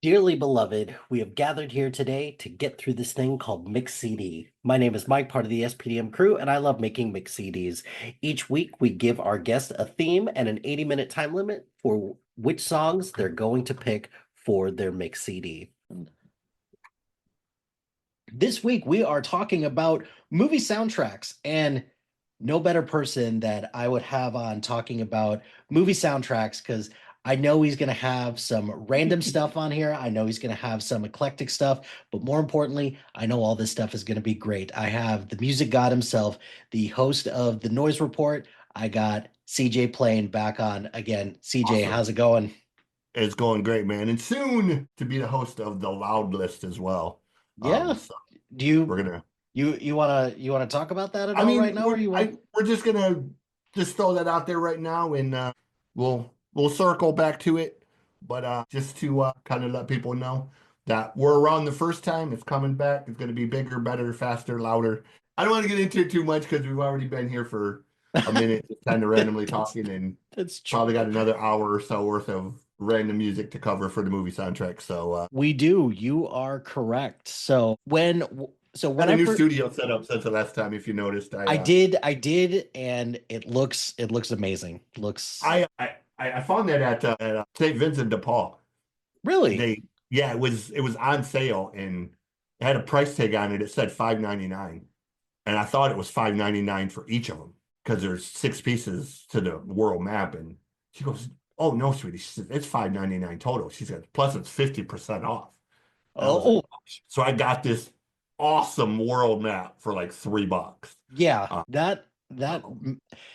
Dearly beloved, we have gathered here today to get through this thing called Mix CD. My name is Mike, part of the SPDM crew, and I love making Mix CDs. Each week, we give our guests a theme and an 80-minute time limit for which songs they're going to pick for their Mix CD. This week, we are talking about movie soundtracks, and no better person that I would have on talking about movie soundtracks because I know he's going to have some random stuff on here. I know he's going to have some eclectic stuff, but more importantly, I know all this stuff is going to be great. I have the music god himself, the host of the Noise Report. I got CJ playing back on again. CJ, Awesome. how's it going? It's going great, man. And soon to be the host of the Loud List as well. Yeah. So Do you we're gonna. you wanna talk about that at I all mean, right now, or you want? we're just gonna just throw that out there right now, and we'll circle back to it. But just to kind of let people know that we're around the first time. It's coming back. It's gonna be bigger, better, faster, louder. I don't want to get into it too much because we've already been here for a minute, just kind of randomly talking, and That's true. probably got another hour or so worth of random music to cover for the movie soundtrack. So We do. You are correct. So when got a I new first studio set up since the last time, if you noticed. I did, and it looks amazing. Looks I found that at St. Vincent de Paul. really. Yeah, it was on sale, and it had a price tag on it. It said $5.99, and I thought it was $5.99 for each of them because there's 6 pieces to the world map. And she goes, "Oh no, sweetie," she said, "it's $5.99 total." She said, "Plus it's 50% off." And I was like, Oh, "Oh." So I got this awesome world map for like $3. yeah. Uh, That so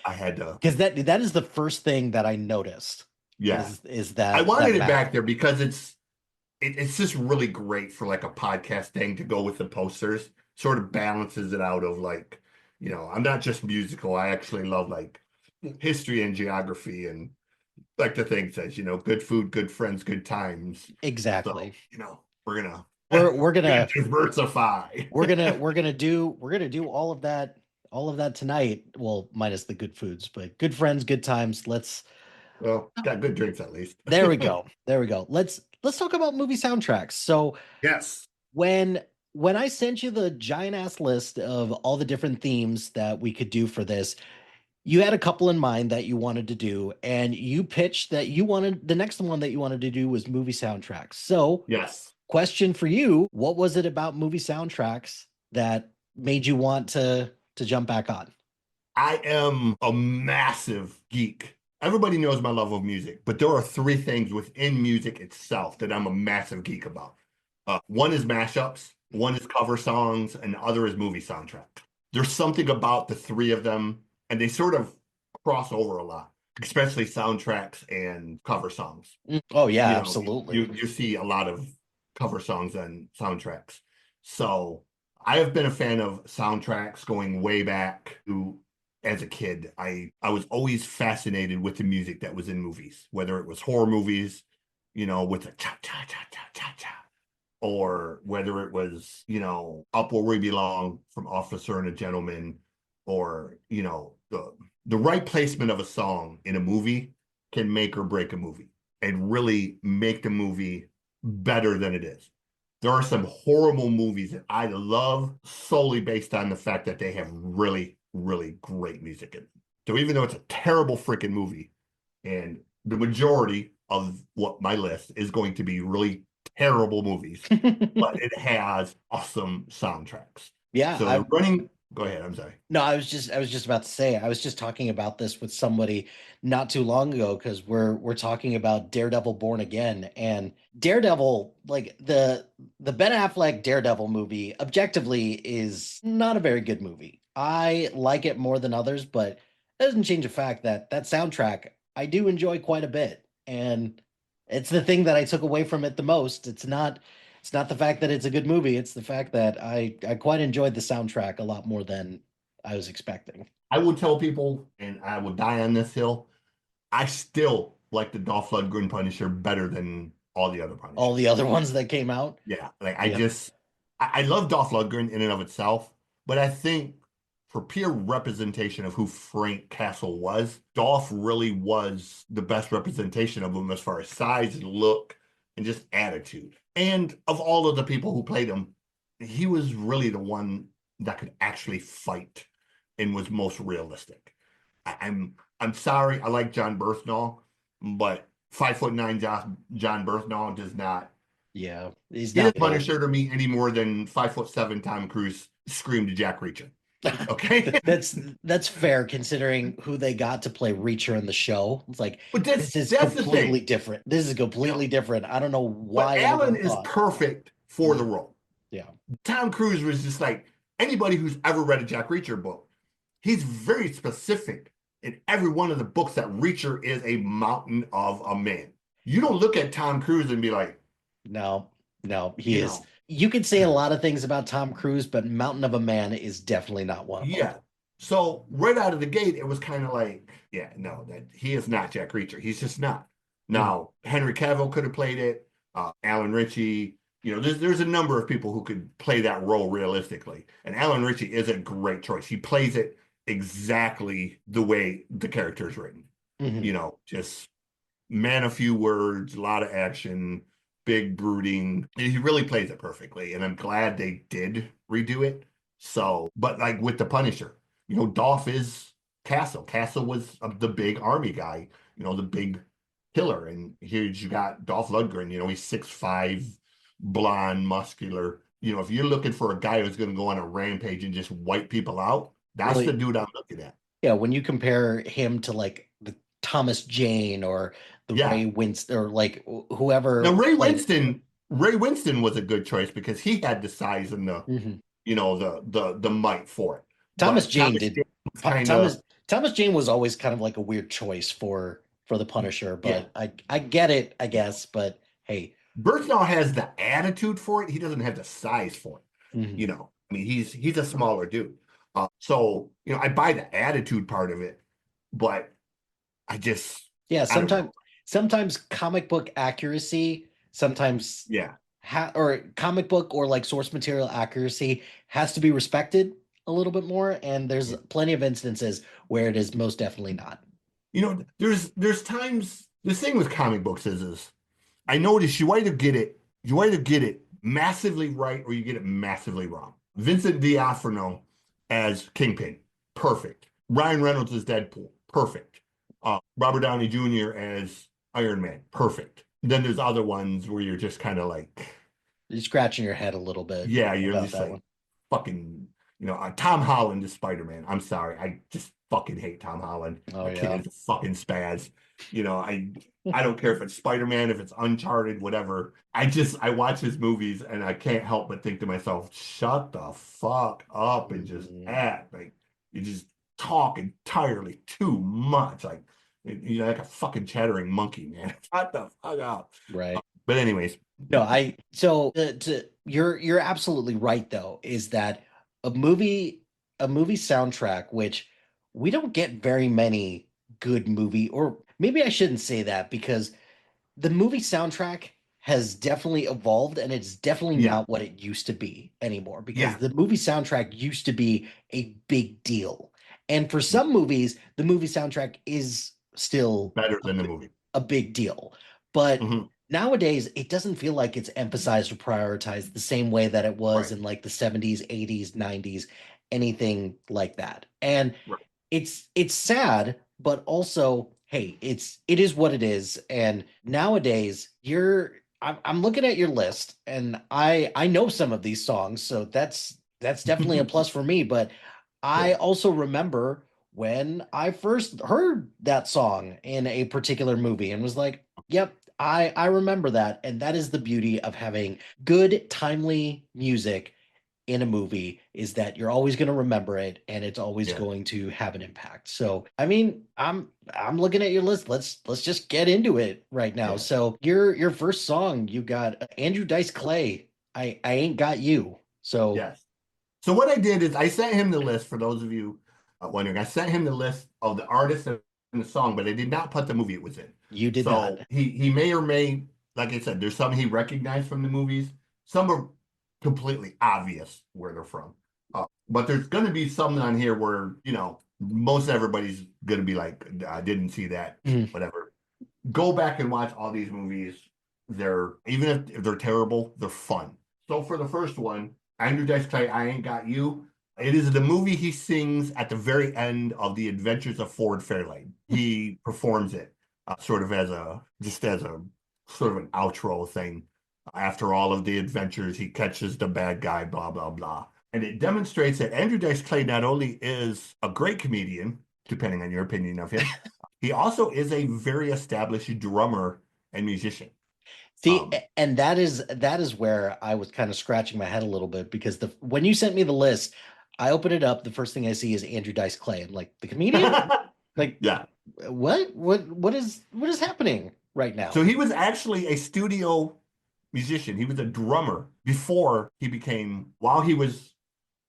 I had to, because that is the first thing that I noticed yeah. is I that wanted it map. back there because it's just really great for like a podcast thing to go with the posters. Sort of balances it out of like, I'm not just musical. I actually love like history and geography, and like the thing says, good food, good friends, good times. So, Exactly. we're gonna We're gonna diversify. we're gonna do all of that tonight. Well, minus the good foods, but good friends, good times. Well, got good drinks at least. There we go. There we go. Let's talk about movie soundtracks. So Yes. when when I sent you the giant ass list of all the different themes that we could do for this, you had a couple in mind that you wanted to do, and you pitched that you wanted the next one that you wanted to do was movie soundtracks. So, Yes. question for you, what was it about movie soundtracks that made you want to jump back on? I am a massive geek. Everybody knows my love of music, but there are 3 things within music itself that I'm a massive geek about. One is mashups, one is cover songs, and the other is movie soundtracks. There's something about the 3 of them, and they sort of cross over a lot, especially soundtracks and cover songs. Oh yeah, You know, absolutely. you see a lot of cover songs and soundtracks. So I have been a fan of soundtracks going way back to as a kid. I was always fascinated with the music that was in movies, whether it was horror movies, with the cha cha cha cha cha cha, or whether it was, Up Where We Belong from Officer and a Gentleman, or, the right placement of a song in a movie can make or break a movie and really make the movie better than it is. There are some horrible movies that I love solely based on the fact that they have really, really great music in them. So even though it's a terrible freaking movie, and the majority of what my list is going to be really terrible movies, but it has awesome soundtracks. Yeah, So the I running, go ahead, I'm sorry. no, I was just about to say, I was just talking about this with somebody not too long ago because we're talking about Daredevil Born Again, and Daredevil, like the Ben Affleck Daredevil movie, objectively is not a very good movie. I like it more than others, but it doesn't change the fact that that soundtrack I do enjoy quite a bit, and it's the thing that I took away from it the most. It's not the fact that it's a good movie. It's the fact that I quite enjoyed the soundtrack a lot more than I was expecting. I would tell people, and I would die on this hill, I still like the Dolph Lundgren Punisher better than all the other All the Punishers. other ones that came out. Yeah, like Yeah. I love Dolph Lundgren in and of itself, but I think for pure representation of who Frank Castle was, Dolph really was the best representation of him as far as size and look and just attitude. And of all of the people who played him, he was really the one that could actually fight and was most realistic. I'm sorry, I like John Bernthal, but 5'9" John Bernthal does not. Yeah. He's He not doesn't built. Punisher to me any more than 5'7" Tom Cruise screamed to Jack Reacher. Okay, That's fair considering who they got to play Reacher in the show. It's like but this is that's the completely thing, different. This is you know. completely different. I don't know But why Alan anyone is thought. perfect for the Mhm. role. Yeah. Tom Cruise was just like anybody who's ever read a Jack Reacher book. He's very specific in every one of the books that Reacher is a mountain of a man. You don't look at Tom Cruise and be like, No, no, he you is. know, You could say a lot of things about Tom Cruise, but Mountain of a Man is definitely not one of them. yeah. So right out of the gate, it was kind of like, yeah, no, that he is not Jack Reacher. He's just not. Mhm. Now, Henry Cavill could have played it. Alan Ritchie. There's a number of people who could play that role realistically, and Alan Ritchie is a great choice. He plays it exactly the way the character is written. Mhm. Just man of few words, a lot of action, big brooding. He really plays it perfectly, and I'm glad they did redo it. So, but like with the Punisher, Dolph is Castle. Castle was the big army guy, the big killer, and here you got Dolph Lundgren. He's 6'5", blonde, muscular. If you're looking for a guy who's going to go on a rampage and just wipe people out, that's the Really, dude I'm looking at. yeah, when you compare him to like the Thomas Jane or the Yeah. Ray Winston or like Now whoever played. Ray Winston was a good choice because he had the size and Mhm. the might for it. Thomas But Jane Thomas did. Jane was kind of Thomas Jane was always kind of like a weird choice for the Punisher, yeah. but I get it, I guess. But hey, Berthnall has the attitude for it. He doesn't have the size for it. mhm. I mean, he's a smaller dude. So I buy the attitude part of it, but I just Yeah, I don't know. sometimes comic book accuracy, sometimes Yeah. or comic book or like source material accuracy has to be respected a little bit more, and there's plenty of instances where it is most definitely not. There's times the thing with comic books is I notice you either get it massively right or you get it massively wrong. Vincent D'Onofrio as Kingpin, perfect. Ryan Reynolds as Deadpool, perfect. Robert Downey Jr. as Iron Man, perfect. Then there's other ones where you're just kind of like, You're scratching your head a little bit yeah, you're about just that like one. fucking, Tom Holland is Spider-Man. I'm sorry, I just fucking hate Tom Holland. Oh That kid yeah. is a fucking spaz. I don't care if it's Spider-Man, if it's Uncharted, whatever. I watch his movies and I can't help but think to myself, shut the fuck up and just Mhm. act. Like you just talk entirely too much. Like you're like a fucking chattering monkey, man. Shut the fuck up. Right. But anyways, No, I so you're absolutely right though, is that a movie a movie soundtrack, which we don't get very many good movie, or maybe I shouldn't say that because the movie soundtrack has definitely evolved and it's definitely yeah, not what it used to be anymore because yeah, the movie soundtrack used to be a big deal. And for some movies, the movie soundtrack is still better than the movie. a big deal. But Mhm. nowadays, it doesn't feel like it's emphasized or prioritized the same way that it was Right, in like the 70s, 80s, 90s, anything like that. And right. it's sad, but also, hey, it is what it is. And nowadays, I'm looking at your list and I know some of these songs, so that's definitely a plus for me. But I Cool. also remember when I first heard that song in a particular movie and was like, yep, I remember that. And that is the beauty of having good, timely music in a movie is that you're always going to remember it and it's always Yeah, going to have an impact. So, I mean, I'm looking at your list. Let's just get into it right now. yeah, So, your first song, you got Andrew Dice Clay. I ain't got you. So, yes. So what I did is I sent him the list for those of you wondering. I sent him the list of the artists that in the song, but I did not put the movie it was in. You did not. So he may or may, like I said, there's some he recognized from the movies. Some are completely obvious where they're from. But there's going to be some on here where, most everybody's going to be like, I didn't see that, Mm. whatever. Go back and watch all these movies. They're, even if they're terrible, they're fun. So for the first one, Andrew Dice Clay, I Ain't Got You. It is the movie he sings at the very end of The Adventures of Ford Fairlane. He performs it sort of as a sort of an outro thing. After all of the adventures, he catches the bad guy, blah, blah, blah. And it demonstrates that Andrew Dice Clay not only is a great comedian, depending on your opinion of him, he also is a very established drummer and musician. See, and that is where I was kind of scratching my head a little bit because when you sent me the list, I open it up. The first thing I see is Andrew Dice Clay. I'm like, the comedian? Like, Yeah. what is happening right now? So he was actually a studio musician. He was a drummer before he became, while he was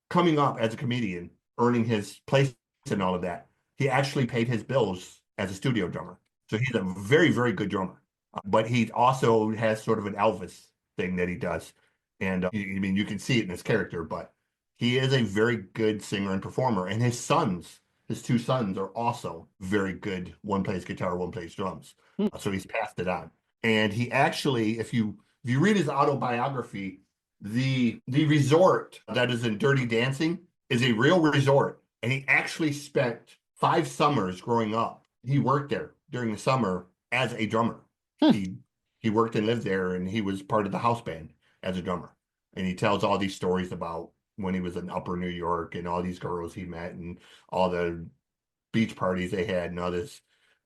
coming up as a comedian, earning his place and all of that, he actually paid his bills as a studio drummer. So he's a very, very good drummer. But he also has sort of an Elvis thing that he does. And I mean, you can see it in his character, but he is a very good singer and performer. And his two sons are also very good. One plays guitar, one plays drums. Hmm. So he's passed it on. And he actually, if you read his autobiography, the resort that is in Dirty Dancing is a real resort. And he actually spent 5 summers growing up. He worked there during the summer as a drummer. Hmm. He worked and lived there, and he was part of the house band as a drummer. And he tells all these stories about when he was in Upper New York and all these girls he met and all the beach parties they had and all this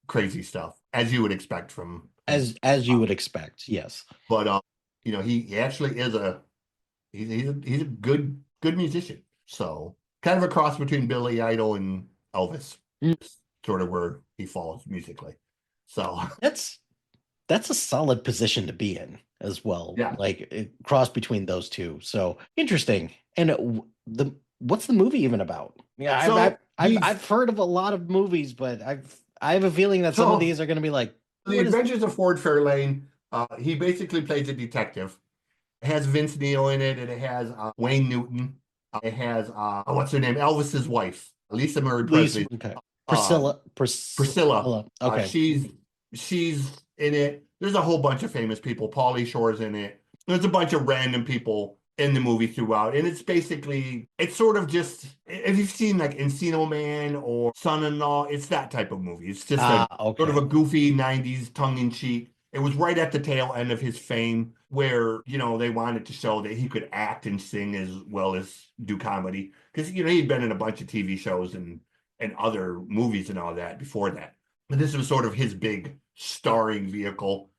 crazy stuff, as you would expect from As you would expect, yes. But he actually is he's a good musician. So kind of a cross between Billy Idol and Elvis, Mm. sort of where he falls musically. So That's a solid position to be in as well. yeah. Like cross between those two. So interesting. And what's the movie even about? Yeah, So I've heard of a lot of movies, but I have a feeling that some of so these are going to be like, The what is? Adventures of Ford Fairlane. He basically plays a detective. It has Vince Neil in it, and it has Wayne Newton. It has what's her name? Elvis's wife, Lisa Marie Lisa, Presley. okay. Uh, Priscilla. Priscilla. Okay. She's in it. There's a whole bunch of famous people. Pauly Shore's in it. There's a bunch of random people in the movie throughout, and it's sort of just, if you've seen like Encino Man or Son-in-Law, it's that type of movie. It's just a sort of Okay. a goofy '90s tongue-in-cheek. It was right at the tail end of his fame where, they wanted to show that he could act and sing as well as do comedy. Because, he'd been in a bunch of TV shows and other movies and all that before that. But this was sort of his big starring vehicle,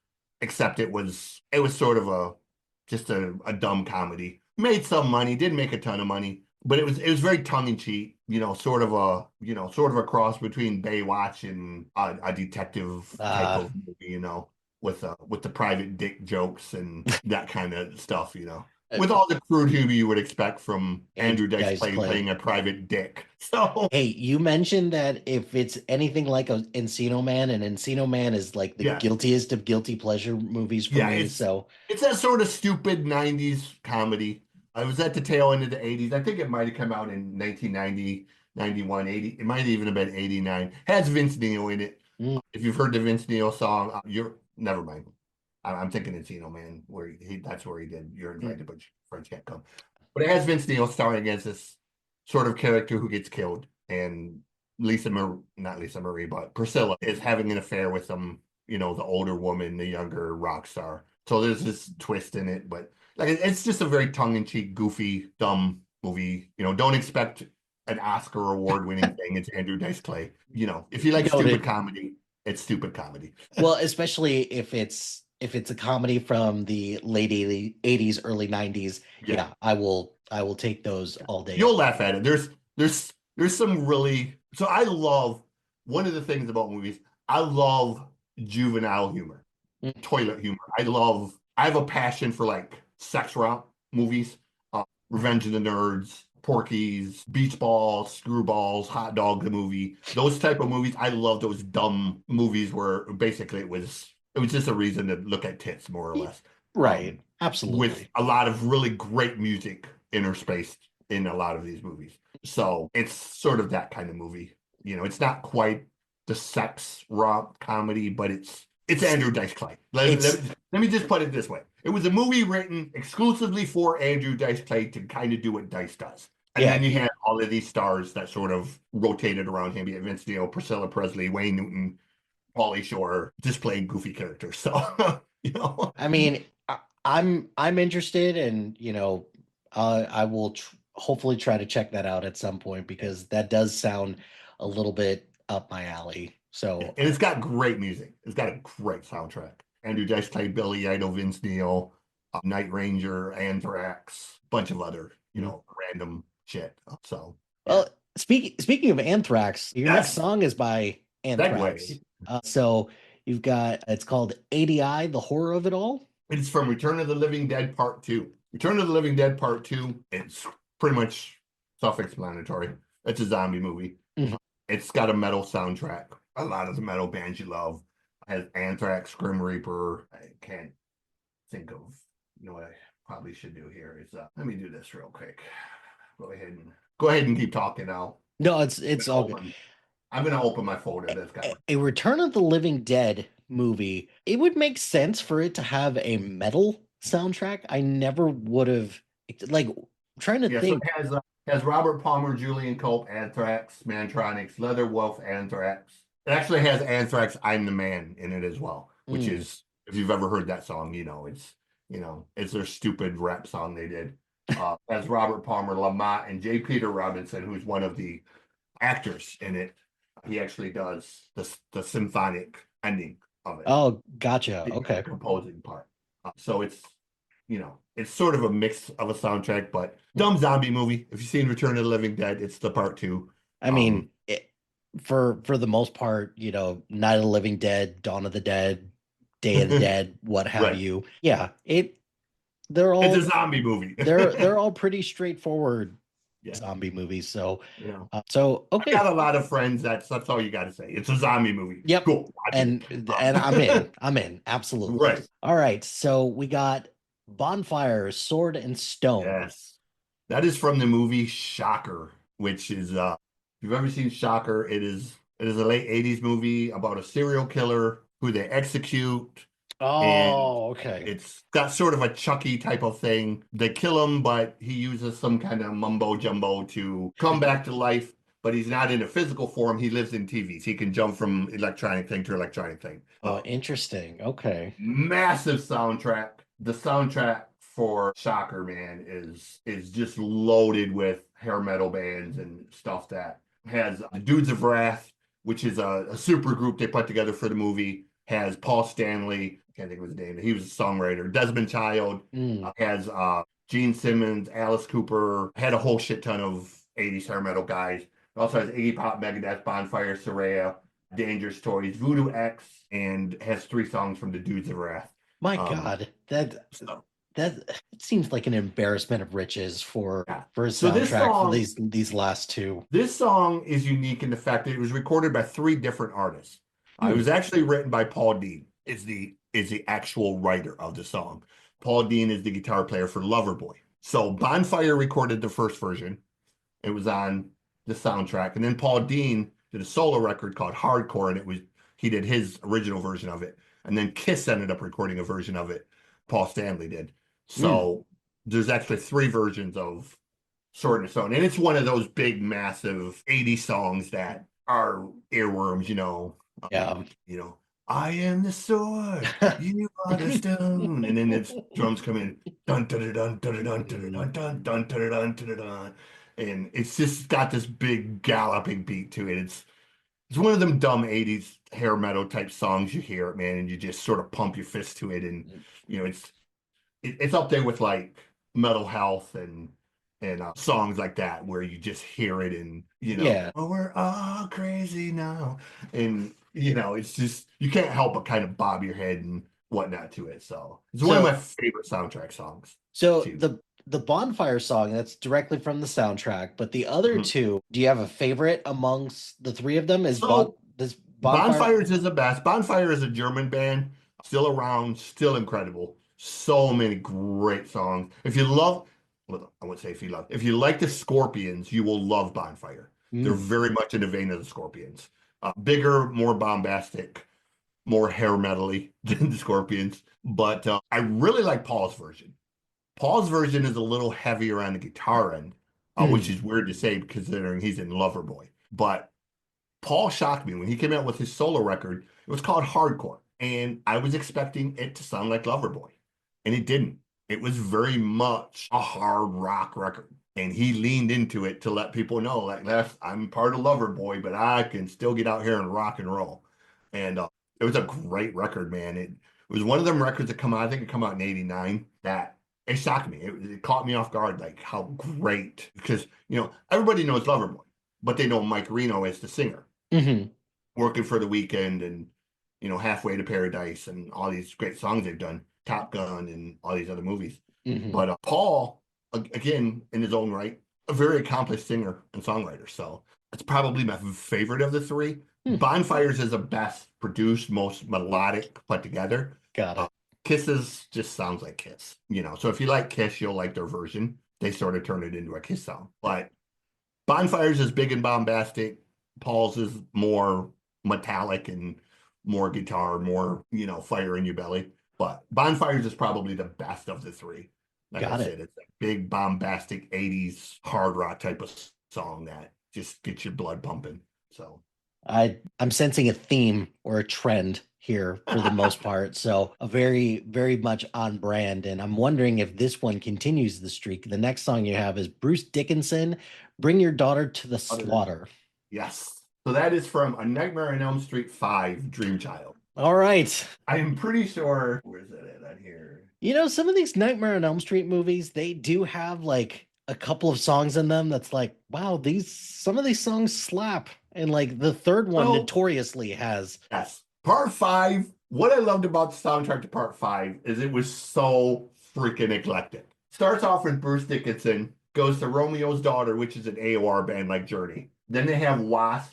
except it was sort of just a dumb comedy. Made some money, didn't make a ton of money, but it was very tongue in cheek, sort of a cross between Baywatch and a detective type of movie, with the private dick jokes and that kind of stuff, with all the crude humor you would expect from Andrew Dice Dice Clay Clay. playing a private dick. So Hey, you mentioned that if it's anything like a Encino Man, and Encino Man is like the yeah, guiltiest of guilty pleasure movies for yeah, me. it's So it's that sort of stupid '90s comedy. I was at the tail end of the '80s. I think it might have come out in 1990, 91, 80. It might even have been '89. Has Vince Neil in it. mm, If you've heard the Vince Neil song, you're never mind. I'm thinking Encino Man, where that's where he did You're mm, Invited, but your friends can't come. But it has Vince Neil starring as this sort of character who gets killed, and not Lisa Marie, but Priscilla is having an affair with them, the older woman, the younger rock star. So there's this twist in it, but like it's just a very tongue-in-cheek, goofy, dumb movie. Don't expect an Oscar award-winning thing. It's Andrew Dice Clay. If you like stupid noted. comedy, it's stupid comedy. Well, especially if it's a comedy from the late 80s, early 90s. Yeah, Yeah, I will take those all day. you'll laugh at it. There's some really, so I love, one of the things about movies, I love juvenile humor, Mm. toilet humor. I have a passion for like sex romp movies, Revenge of the Nerds, Porky's, Beach Balls, Screwballs, Hot Dog the movie. Those type of movies. I love those dumb movies where basically it was just a reason to look at tits, more or less. Right. With Absolutely. a lot of really great music interspaced in a lot of these movies. So it's sort of that kind of movie. It's not quite the sex romp comedy, but it's Andrew Dice Clay. It's Let me just put it this way. It was a movie written exclusively for Andrew Dice Clay to kind of do what Dice does. And yeah, then you had all of these stars that sort of rotated around him. You had Vince Neil, Priscilla Presley, Wayne Newton, Pauly Shore, just playing goofy characters. So, you know. I mean, I'm interested, and I will hopefully try to check that out at some point because that does sound a little bit up my alley. Yeah, So, and it's got great music. It's got a great soundtrack. Andrew Dice Clay, Billy Idol, Vince Neil, Night Ranger, Anthrax, bunch of other, mm. random shit. So, yeah. Well, speaking of Anthrax, your next Yes, song is by Anthrax. segue. So you've got it's called ADI, The Horror of It All. It's from Return of the Living Dead Part 2. Return of the Living Dead Part 2, it's pretty much self-explanatory. It's a zombie movie. Mhm. It's got a metal soundtrack. A lot of the metal bands you love. It has Anthrax, Grim Reaper. I can't think of, what I probably should do here is let me do this real quick. Go ahead and keep talking now. No, it's all good. I'm gonna open my folder that's got A Return of the Living Dead movie, it would make sense for it to have a metal soundtrack. I never would have like trying to yeah, so think. it has Robert Palmer, Julian Cope, Anthrax, Mantronics, Leather Wolf, Anthrax. It actually has Anthrax, I'm the Man in it as well, which Mm. is if you've ever heard that song, it's their stupid rap song they did. As Robert Palmer, Lamont, and J. Peter Robinson, who's one of the actors in it. He actually does the symphonic ending of it, Oh, gotcha. the Okay. composing part. So it's sort of a mix of a soundtrack, but dumb zombie movie. If you've seen Return of the Living Dead, it's the part two. I mean, for the most part, Night of the Living Dead, Dawn of the Dead, Day of the Dead, what have Right. you. Yeah, they're It's a all zombie movie. they're all pretty straightforward Yeah. zombie movies. So Yeah. so I got okay. a lot of friends that's all you got to say. It's a zombie movie. Yep. Cool. Watch it. And I'm in. I'm in. Absolutely. Right. All right. So we got Bonfire, Sword and Stone. Yes. That is from the movie Shocker, which is if you've ever seen Shocker, it is a late 80s movie about a serial killer who they execute, and Oh, okay. it's got sort of a Chucky type of thing. They kill him, but he uses some kind of mumbo jumbo to come back to life, but he's not in a physical form. He lives in TVs. He can jump from electronic thing to electronic thing. Oh, interesting. Okay. Massive soundtrack. The soundtrack for Shocker, man, is just loaded with hair metal bands and stuff that has the Dudes of Wrath, which is a super group they put together for the movie. Has Paul Stanley, I can't think of his name. He was a songwriter. Desmond Child Mm. has Gene Simmons, Alice Cooper. Had a whole shit ton of 80s hair metal guys. It also has Iggy Pop, Megadeth, Bonfire, Soraya, Dangerous Toys, Voodoo X, and has 3 songs from the Dudes of Wrath. My Um, God, that so, that it seems like an embarrassment of riches for yeah. for a So soundtrack for these last two. this song is unique in the fact that it was recorded by 3 different artists. It Hmm. was actually written by Paul Dean. Is the actual writer of the song. Paul Dean is the guitar player for Loverboy. So Bonfire recorded the first version. It was on the soundtrack, and then Paul Dean did a solo record called Hardcore, and he did his original version of it, and then Kiss ended up recording a version of it. Paul Stanley did. Hmm. So there's actually 3 versions of Sword and Stone, and it's one of those big, massive 80 songs that are earworms. Yeah. You know, I am the sword, you are the stone, and then its drums come in, dun dun dun dun dun dun dun dun dun dun dun dun dun, and it's just got this big galloping beat to it. It's one of them dumb 80s hair metal type songs you hear it, man, and you just sort of pump your fist to it, and it's up there with like Metal Health and songs like that where you just hear it and Yeah. oh, we're all crazy now, and it's just you can't help but kind of bob your head and whatnot to it. So it's one of my So favorite soundtrack songs so too. the bonfire song, that's directly from the soundtrack, but the other Mhm. two, do you have a favorite amongst the three of them? So This bonfire? Bonfires is the best. Bonfire is a German band, still around, still incredible. So many great songs. If you love, well, I wouldn't say if you love, if you like the Scorpions, you will love Bonfire. They're Mm, very much in the vein of the Scorpions. Bigger, more bombastic, more hair metally than the Scorpions. But I really like Paul's version. Paul's version is a little heavier on the guitar end, which mm, is weird to say considering he's in Loverboy. But Paul shocked me when he came out with his solo record. It was called Hardcore, and I was expecting it to sound like Loverboy, and it didn't. It was very much a hard rock record, and he leaned into it to let people know, like, I'm part of Loverboy, but I can still get out here and rock and roll. And it was a great record, man. It was one of them records that come out. I think it come out in '89. That it shocked me. It caught me off guard, like how great. Because everybody knows Loverboy, but they know Mike Reno as the singer hmm working for the weekend and halfway to paradise and all these great songs they've done, Top Gun and all these other movies. hmm But Paul, again, in his own right, a very accomplished singer and songwriter. So it's probably my favorite of the three. Hmm, Bonfires is the best produced, most melodic put together. got uh, it. Kisses just sounds like Kiss. So if you like Kiss, you'll like their version. They sort of turn it into a Kiss song. But Bonfires is big and bombastic. Paul's is more metallic and more guitar, more, fire in your belly. But Bonfires is probably the best of the three. Like I Got said, it. it's a big, bombastic 80s hard rock type of song that just gets your blood pumping. So, I'm sensing a theme or a trend here for the most part. So a very, very much on brand. And I'm wondering if this one continues the streak. The next song you have is Bruce Dickinson, Bring Your Daughter to the Slaughter. yes. So that is from A Nightmare on Elm Street 5, Dream Child. All right. I am pretty sure, where's that at on here? Some of these Nightmare on Elm Street movies, they do have like a couple of songs in them that's like, wow, some of these songs slap. And like the third one Well, notoriously has. yes. Part five, what I loved about the soundtrack to part five is it was so freaking eclectic. Starts off with Bruce Dickinson, goes to Romeo's Daughter, which is an AOR band like Journey. Then they have Wasp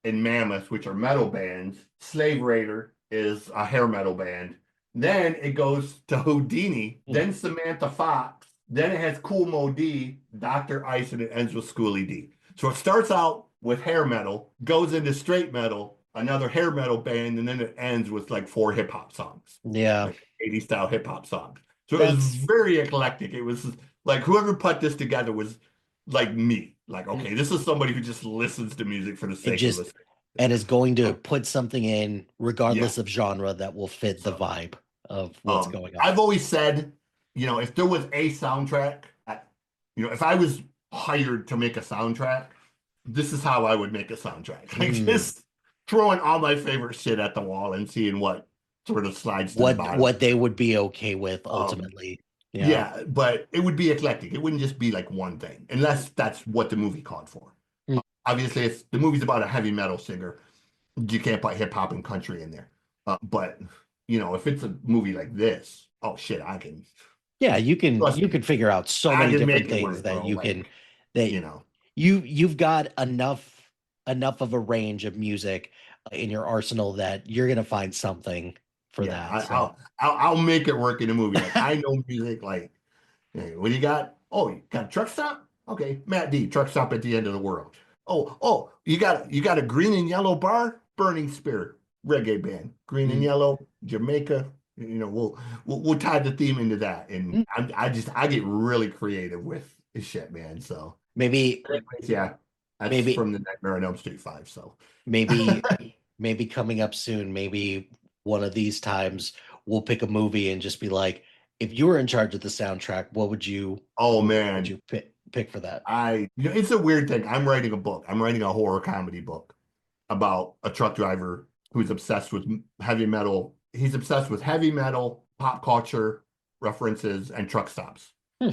and Mammoth, which are metal bands. Slave Raider is a hair metal band. Then it goes to Houdini, then Samantha Fox. Then it has Cool Mo D, Dr. Ice, and it ends with Schoolie D. So it starts out with hair metal, goes into straight metal, another hair metal band, and then it ends with like 4 hip hop songs, Yeah, like 80s style hip hop songs. So it was that's very eclectic. It was like whoever put this together was like me. Like, okay, this is somebody who just listens to music for the it sake of just listening. and is going to So, put something in yeah. regardless of genre that will fit the So vibe of what's going on. I've always said, if there was a soundtrack, if I was hired to make a soundtrack, this is how I would make a soundtrack. Like Mm. just throwing all my favorite shit at the wall and seeing what sort of slides to the bottom. What they would be okay with Um, ultimately. Yeah. yeah, but it would be eclectic. It wouldn't just be like one thing, unless that's what the movie called for. Mm. Obviously, if the movie's about a heavy metal singer, you can't put hip hop and country in there. But if it's a movie like this, oh shit, I can Yeah, trust you me, can figure out so I many can different make it things work, that bro. you can Like, that you know, you've got enough of a range of music in your arsenal that you're gonna find something for yeah, that. So I'll make it work in a movie. Like I know music. Like, hey, what do you got? Oh, you got a truck stop? Okay, Matt D, truck stop at the end of the world. Oh, you got a green and yellow bar? Burning Spirit, reggae band, green and mm, yellow, Jamaica. We'll tie the theme into that, and mm, I get really creative with this shit, man. So, maybe anyways, yeah, that's maybe from the Nightmare on Elm Street 5. So, maybe maybe coming up soon, maybe one of these times we'll pick a movie and just be like, if you were in charge of the soundtrack, oh what would man, you pick for that? it's a weird thing. I'm writing a book. I'm writing a horror comedy book about a truck driver who's obsessed with heavy metal. He's obsessed with heavy metal, pop culture references, and truck stops. Hmm.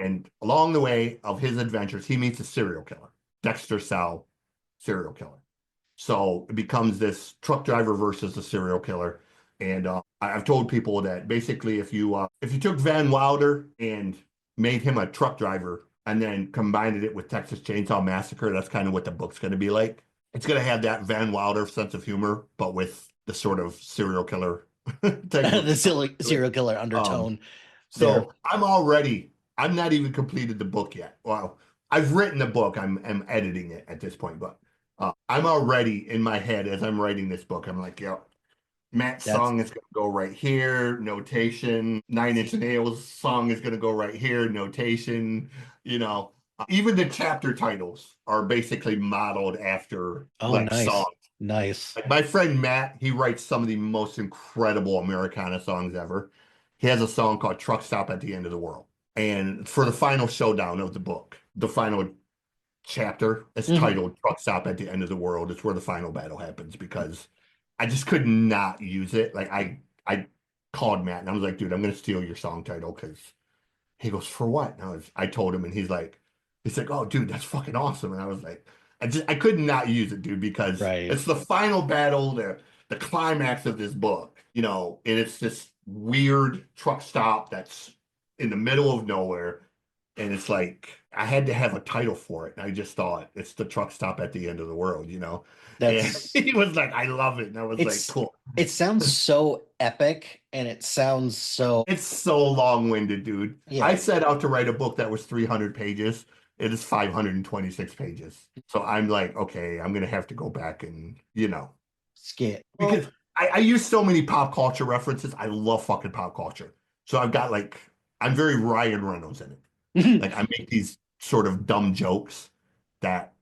And along the way of his adventures, he meets a serial killer, Dexter Sal, serial killer. So it becomes this truck driver versus a serial killer. And I've told people that basically, if you took Van Wilder and made him a truck driver and then combined it with Texas Chainsaw Massacre. That's kind of what the book's going to be like. It's going to have that Van Wilder sense of humor, but with the sort of serial killer type of The serial killer um, undertone there. so I'm not even completed the book yet. Well, I've written the book. I'm editing it at this point, but I'm already in my head as I'm writing this book. I'm like, yo, Matt's That's song is going to go right here, notation. Nine Inch Nails song is going to go right here, notation. You know, even the chapter titles are basically modeled after oh, like songs. nice, nice. Like my friend Matt, he writes some of the most incredible Americana songs ever. He has a song called Truck Stop at the End of the World. And for the final showdown of the book, the final chapter is Mhm. titled Truck Stop at the End of the World. It's where the final battle happens because I just could not use it. Like I called Matt and I was like, dude, I'm gonna steal your song title because he goes, for what? And I told him and he's like, oh dude, that's fucking awesome. And I was like, I could not use it, dude, because Right. it's the final battle, the climax of this book, and it's this weird truck stop that's in the middle of nowhere. And it's like I had to have a title for it. And I just thought it's the truck stop at the end of the world. And That's he was like, I love it. And I was like, it's cool. it sounds so epic and it sounds so It's so long-winded, dude. I yeah, set out to write a book that was 300 pages. It is 526 pages. So I'm like, okay, I'm gonna have to go back and, skit. Well, because I use so many pop culture references. I love fucking pop culture. So I've got like, I'm very Ryan Reynolds in it. Like I make these sort of dumb jokes that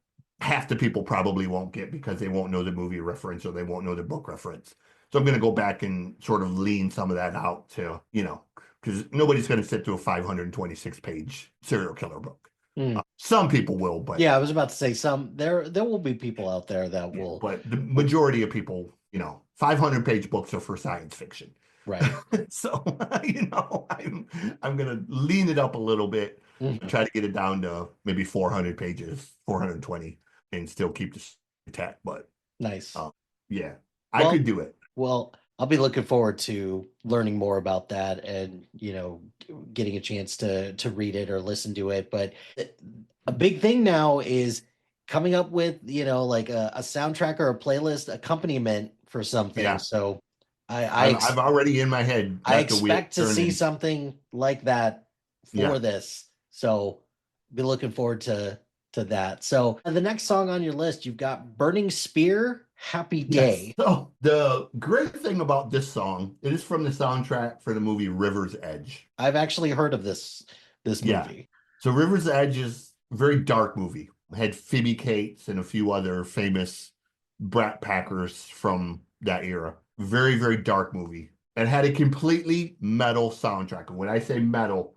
half the people probably won't get because they won't know the movie reference or they won't know the book reference. So I'm going to go back and sort of lean some of that out to, because nobody's going to sit through a 526 page serial killer book. mm. Some people will, but Yeah, I was about to say there will be people out there that yeah, will but the majority of people, 500-page books are for science fiction. right. So, I'm gonna lean it up a little bit, Mhm. try to get it down to maybe 400 pages, 420, and still keep the intact. But Nice. yeah, I Well, could do it. I'll be looking forward to learning more about that and, getting a chance to read it or listen to it. But a big thing now is coming up with, like a soundtrack or a playlist accompaniment for something. Yeah, So I I I've ex already in my head I got the wheel expect to see turning. something like that for Yeah. this. So be looking forward to that. So the next song on your list, you've got Burning Spear, Happy Yes. Day. So the great thing about this song, it is from the soundtrack for the movie River's Edge. I've actually heard of this Yeah. movie. So River's Edge is a very dark movie. It had Phoebe Cates and a few other famous brat packers from that era. Very, very dark movie. It had a completely metal soundtrack. And when I say metal,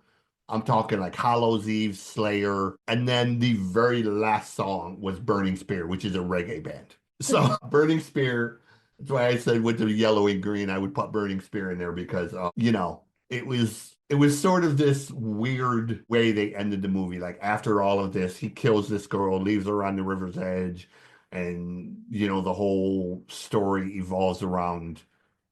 I'm talking like Hallows Eve, Slayer, and then the very last song was Burning Spear, which is a reggae band. So Burning Spear, that's why I said with the yellow and green, I would put Burning Spear in there because it was sort of this weird way they ended the movie. Like after all of this, he kills this girl, leaves her on the river's edge, and the whole story evolves around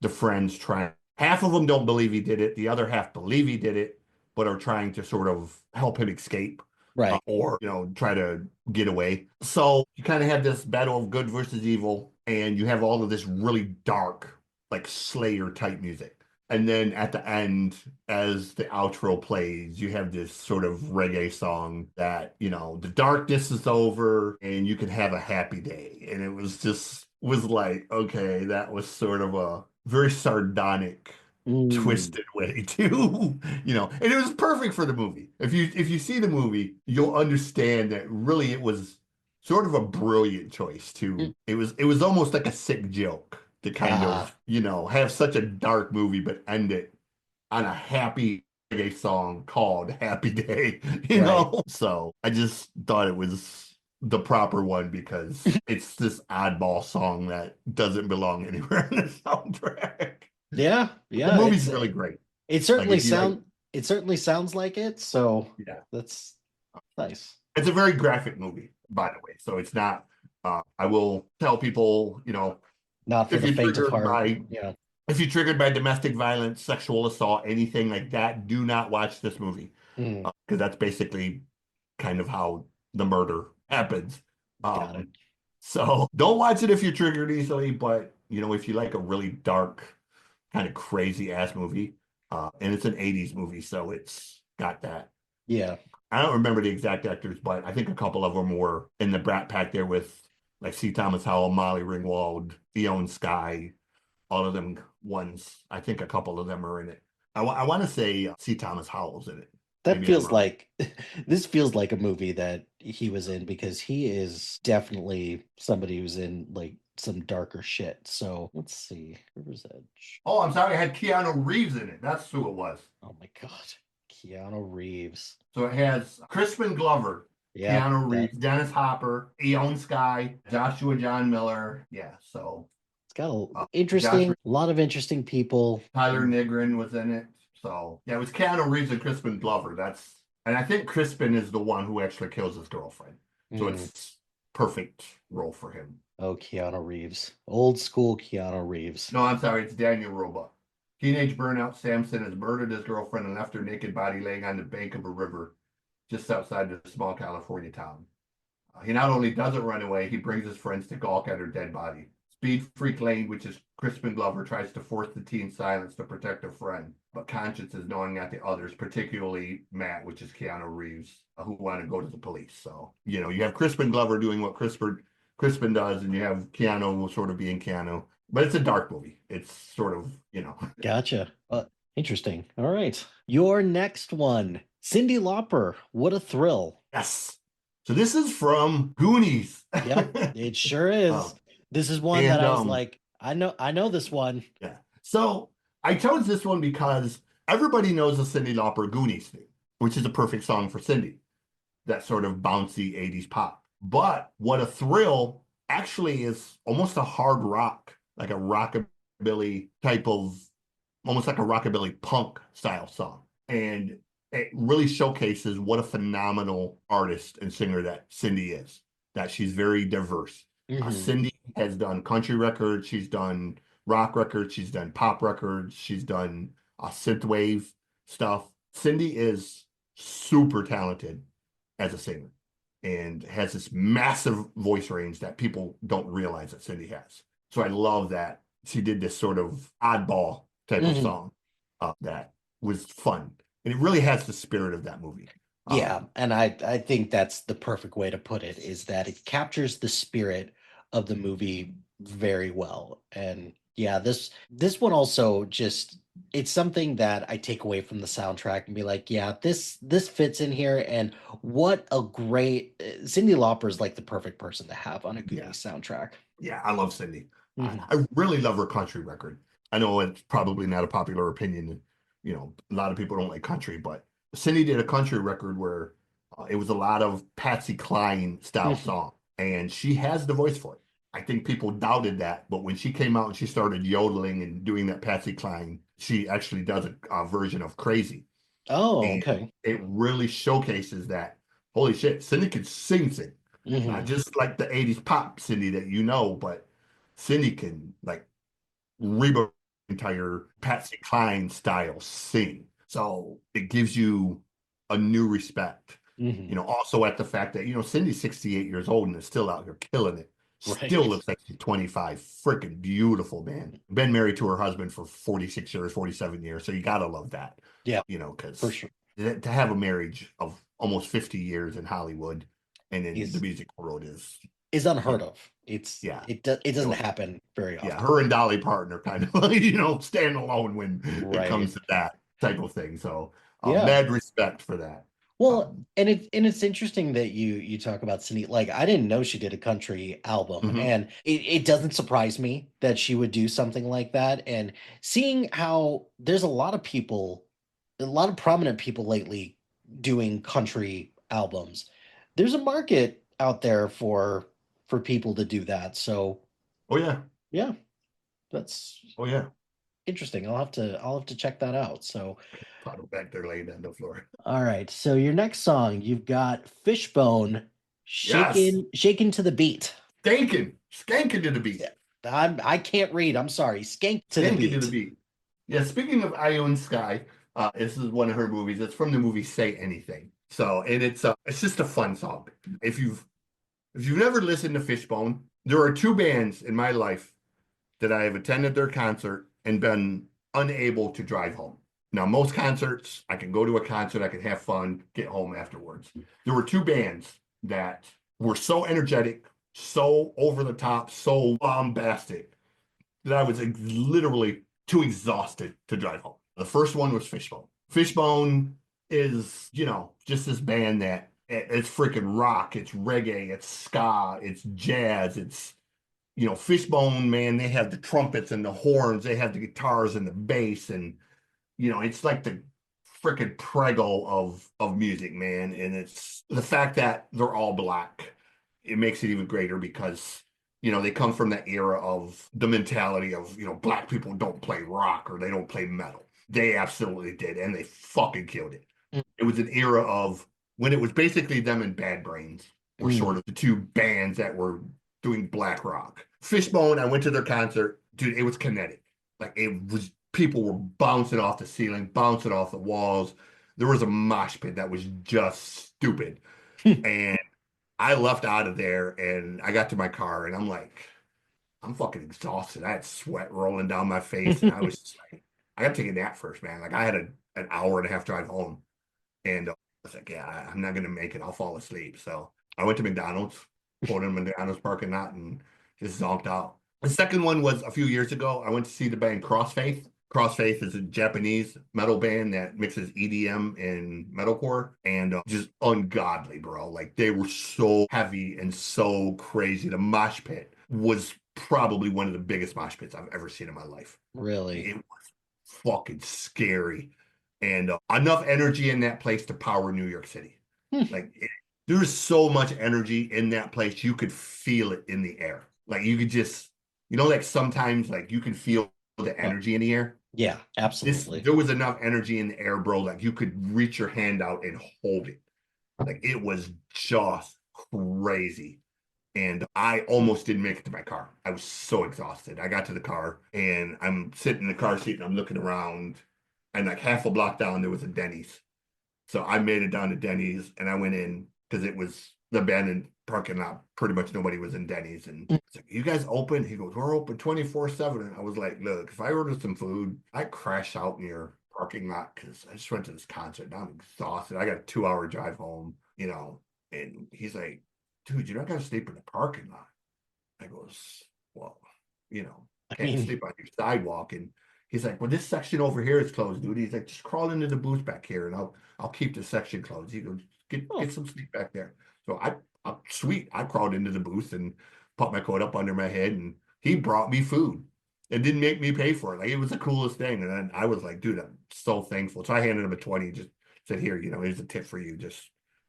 the friends trying. Half of them don't believe he did it. The other half believe he did it, but are trying to sort of help him escape Right. or try to get away. So you kind of have this battle of good versus evil, and you have all of this really dark, like Slayer type music. And then at the end, as the outro plays, you have this sort of reggae song that, the darkness is over and you can have a happy day. And it was like, okay, that was sort of a very sardonic Mm, twisted way too, and it was perfect for the movie. If you see the movie, you'll understand that really it was sort of a brilliant choice mm, too. It was almost like a sick joke to kind ah, of, have such a dark movie but end it on a happy reggae song called Happy Day, right. So I just thought it was the proper one because it's this oddball song that doesn't belong anywhere in the soundtrack. Yeah, The yeah. movie's really great. It Like certainly if you like, sound it certainly sounds like it. So yeah, that's nice. it's a very graphic movie, by the way. So it's not. I will tell people, Not for if the you're faint of triggered heart. by Yeah. if you're triggered by domestic violence, sexual assault, anything like that, do not watch this movie. Mm, because that's basically kind of how the murder happens. got it. Um, so don't watch it if you're triggered easily, but if you like a really dark, kind of crazy ass movie, and it's an 80s movie, so it's got that. Yeah. I don't remember the exact actors, but I think a couple of them were in the Brat Pack there with like C. Thomas Howell, Molly Ringwald, Ione Skye, all of them ones. I think a couple of them are in it. I want to say C. Thomas Howell's in it. That Maybe I'm feels wrong. like this feels like a movie that he was in because he is definitely somebody who's in like some darker shit. So let's see. River's Edge. Oh, I'm sorry, I had Keanu Reeves in it. That's who it was. Oh my God. Keanu Reeves. So it has Crispin Glover, Yeah, Keanu that Reeves, Dennis Hopper, Ione Skye, Joshua John Miller. Yeah, so it's got a Josh interesting, a lot of interesting people. Tyler Nigrin was in it. So yeah, it was Keanu Reeves and Crispin Glover. And I think Crispin is the one who actually kills his girlfriend. So Mm. it's perfect role for him. Oh, Keanu Reeves. Old school Keanu Reeves. No, I'm sorry, it's Daniel Roebuck. Teenage burnout Samson has murdered his girlfriend and left her naked body laying on the bank of a river just outside the small California town. He not only doesn't run away, he brings his friends to gawk at her dead body. Speed Freak Lane, which is Crispin Glover, tries to force the teen's silence to protect her friend, but conscience is gnawing at the others, particularly Matt, which is Keanu Reeves, who want to go to the police. So, you have Crispin Glover doing what Crispin does, and you have Keanu sort of being Keanu. But it's a dark movie. It's sort of. Gotcha. Interesting. All right. Your next one. Cyndi Lauper. What a thrill. Yes. So this is from Goonies. Yep, it sure is. Um, This is one that and I was like, I know this one. Yeah. So I chose this one because everybody knows the Cyndi Lauper Goonies theme, which is a perfect song for Cindy, that sort of bouncy 80s pop. But What a Thrill actually is almost a hard rock, like a rockabilly type of, almost like a rockabilly punk style song. And it really showcases what a phenomenal artist and singer that Cindy is, that she's very diverse. Hmm. Cindy has done country records, she's done rock records, she's done pop records, she's done synthwave stuff. Cindy is super talented as a singer and has this massive voice range that people don't realize that Cindy has. So I love that she did this sort of oddball type of Hmm. song that was fun. And it really has the spirit of that movie. Yeah, Um, and I think that's the perfect way to put it is that it captures the spirit of the movie very well. And yeah, this one also just it's something that I take away from the soundtrack and be like, yeah, this fits in here and what a great Cyndi Lauper is like the perfect person to have on a yeah, Goonies soundtrack. yeah, I love Cindy. Hmm. I really love her country record. I know it's probably not a popular opinion. A lot of people don't like country, but Cindy did a country record where it was a lot of Patsy Cline style Hmm. song, and she has the voice for it. I think people doubted that, but when she came out and she started yodeling and doing that Patsy Cline, she actually does a version of Crazy, Oh, and okay. it really showcases that holy shit, Cindy can sing, not Hmm. just like the '80s pop Cindy that but Cindy can like reboot entire Patsy Cline style sing. So it gives you a new respect. Hmm. Also at the fact that, Cindy's 68 years old and is still out here killing it. Still Right. looks like she's 25. Freaking beautiful, man. Been married to her husband for 46 years, 47 years. So you gotta love that. Yeah, for Because sure. to have a marriage of almost 50 years in Hollywood and in the Is music world is you unheard know, of. yeah. It You doesn't know, happen very yeah, often. her and Dolly Partner kind of like, stand alone when it Right. comes to that type of thing. So, Yeah. mad respect for that. Well, Um, and it's interesting that you talk about Cindy. Like I didn't know she did a country album, mhm. and it doesn't surprise me that she would do something like that. And seeing how there's a lot of people, a lot of prominent people lately doing country albums. There's a market out there for people to do that. So Oh yeah, yeah, that's oh yeah. interesting. I'll have to check that out. So Puddle back there laying on the floor. all right. So your next song, you've got Fishbone, Yes, Shaken to the Beat. skanking to the beat, Yeah. I can't read. I'm sorry. Skank to the skanking to the beat. beat. Yeah, speaking of Ione Sky, This is one of her movies. It's from the movie Say Anything. So, and it's just a fun song. If you've if you've never listened to Fishbone, there are two bands in my life that I have attended their concert and been unable to drive home. Now, most concerts, I can go to a concert, I can have fun, get home afterwards. There were two bands that were so energetic, so over the top, so bombastic that I was literally too exhausted to drive home. The first one was Fishbone. Fishbone is, just this band that it's freaking rock, it's reggae, it's ska, it's jazz, it's Fishbone, man, they have the trumpets and the horns, they have the guitars and the bass, and it's like the freaking prego of music, man. And it's the fact that they're all black, it makes it even greater because they come from that era of the mentality of black people don't play rock or they don't play metal. They absolutely did, and they fucking killed it. It was an era of when it was basically them and Bad Brains were sort of the two bands that were doing black rock. Fishbone, I went to their concert, dude. It was kinetic, like it was. People were bouncing off the ceiling, bouncing off the walls. There was a mosh pit that was just stupid, and I left out of there, and I got to my car, and I'm like, I'm fucking exhausted. I had sweat rolling down my face, and I was just like, I got to take a nap first, man. Like I had an hour and a half drive home, and I was like, yeah, I'm not gonna make it. I'll fall asleep. So I went to McDonald's, pulled in McDonald's parking lot, and just zonked out. The second one was a few years ago. I went to see the band Crossfaith. Crossfaith is a Japanese metal band that mixes EDM and metalcore, and just ungodly, bro. Like they were so heavy and so crazy. The mosh pit was probably one of the biggest mosh pits I've ever seen in my life. Really? It was fucking scary, and enough energy in that place to power New York City. Like there's so much energy in that place, you could feel it in the air. Like you could just, like sometimes like you can feel the Oh, energy in the air. yeah, absolutely. There was enough energy in the air, bro. Like you could reach your hand out and hold it. Like it was just crazy. And I almost didn't make it to my car. I was so exhausted. I got to the car and I'm sitting in the car seat and I'm looking around, and like half a block down there was a Denny's. So I made it down to Denny's and I went in because it was the abandoned parking lot. Pretty much nobody was in Denny's. And it's like, you guys open? He goes, we're open 24/7. And I was like, look, if I order some food, I crash out in your parking lot because I just went to this concert. Now I'm exhausted. I got a 2 hour drive home, And he's like, dude, you're not going to sleep in the parking lot. I goes, well, I can't mean, sleep on your sidewalk. And he's like, well, this section over here is closed, dude. He's like, just crawl into the booth back here and I'll keep the section closed. He goes, get oh, some sleep back there. So I'm sweet. I crawled into the booth and put my coat up under my head, and he brought me food and didn't make me pay for it. Like it was the coolest thing. And then I was like, dude, I'm so thankful. So I handed him a 20, just said, here, here's a tip for you, just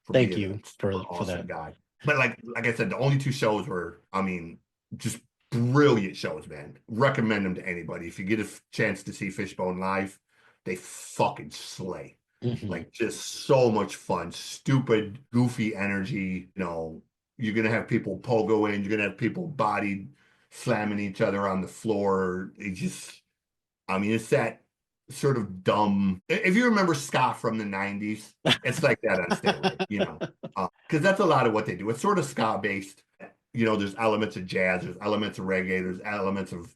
for thank being a you super for awesome that. guy. But like I said, the only two shows were, I mean, just brilliant shows, man. Recommend them to anybody. If you get a chance to see Fishbone live, they fucking slay. Mhm. Like just so much fun, stupid, goofy energy. You're gonna have people pogoing, you're gonna have people bodied slamming each other on the floor. I mean, it's that sort of dumb. If you remember ska from the 90s, it's like that on steroids, because that's a lot of what they do. It's sort of ska based. There's elements of jazz, there's elements of reggae, there's elements of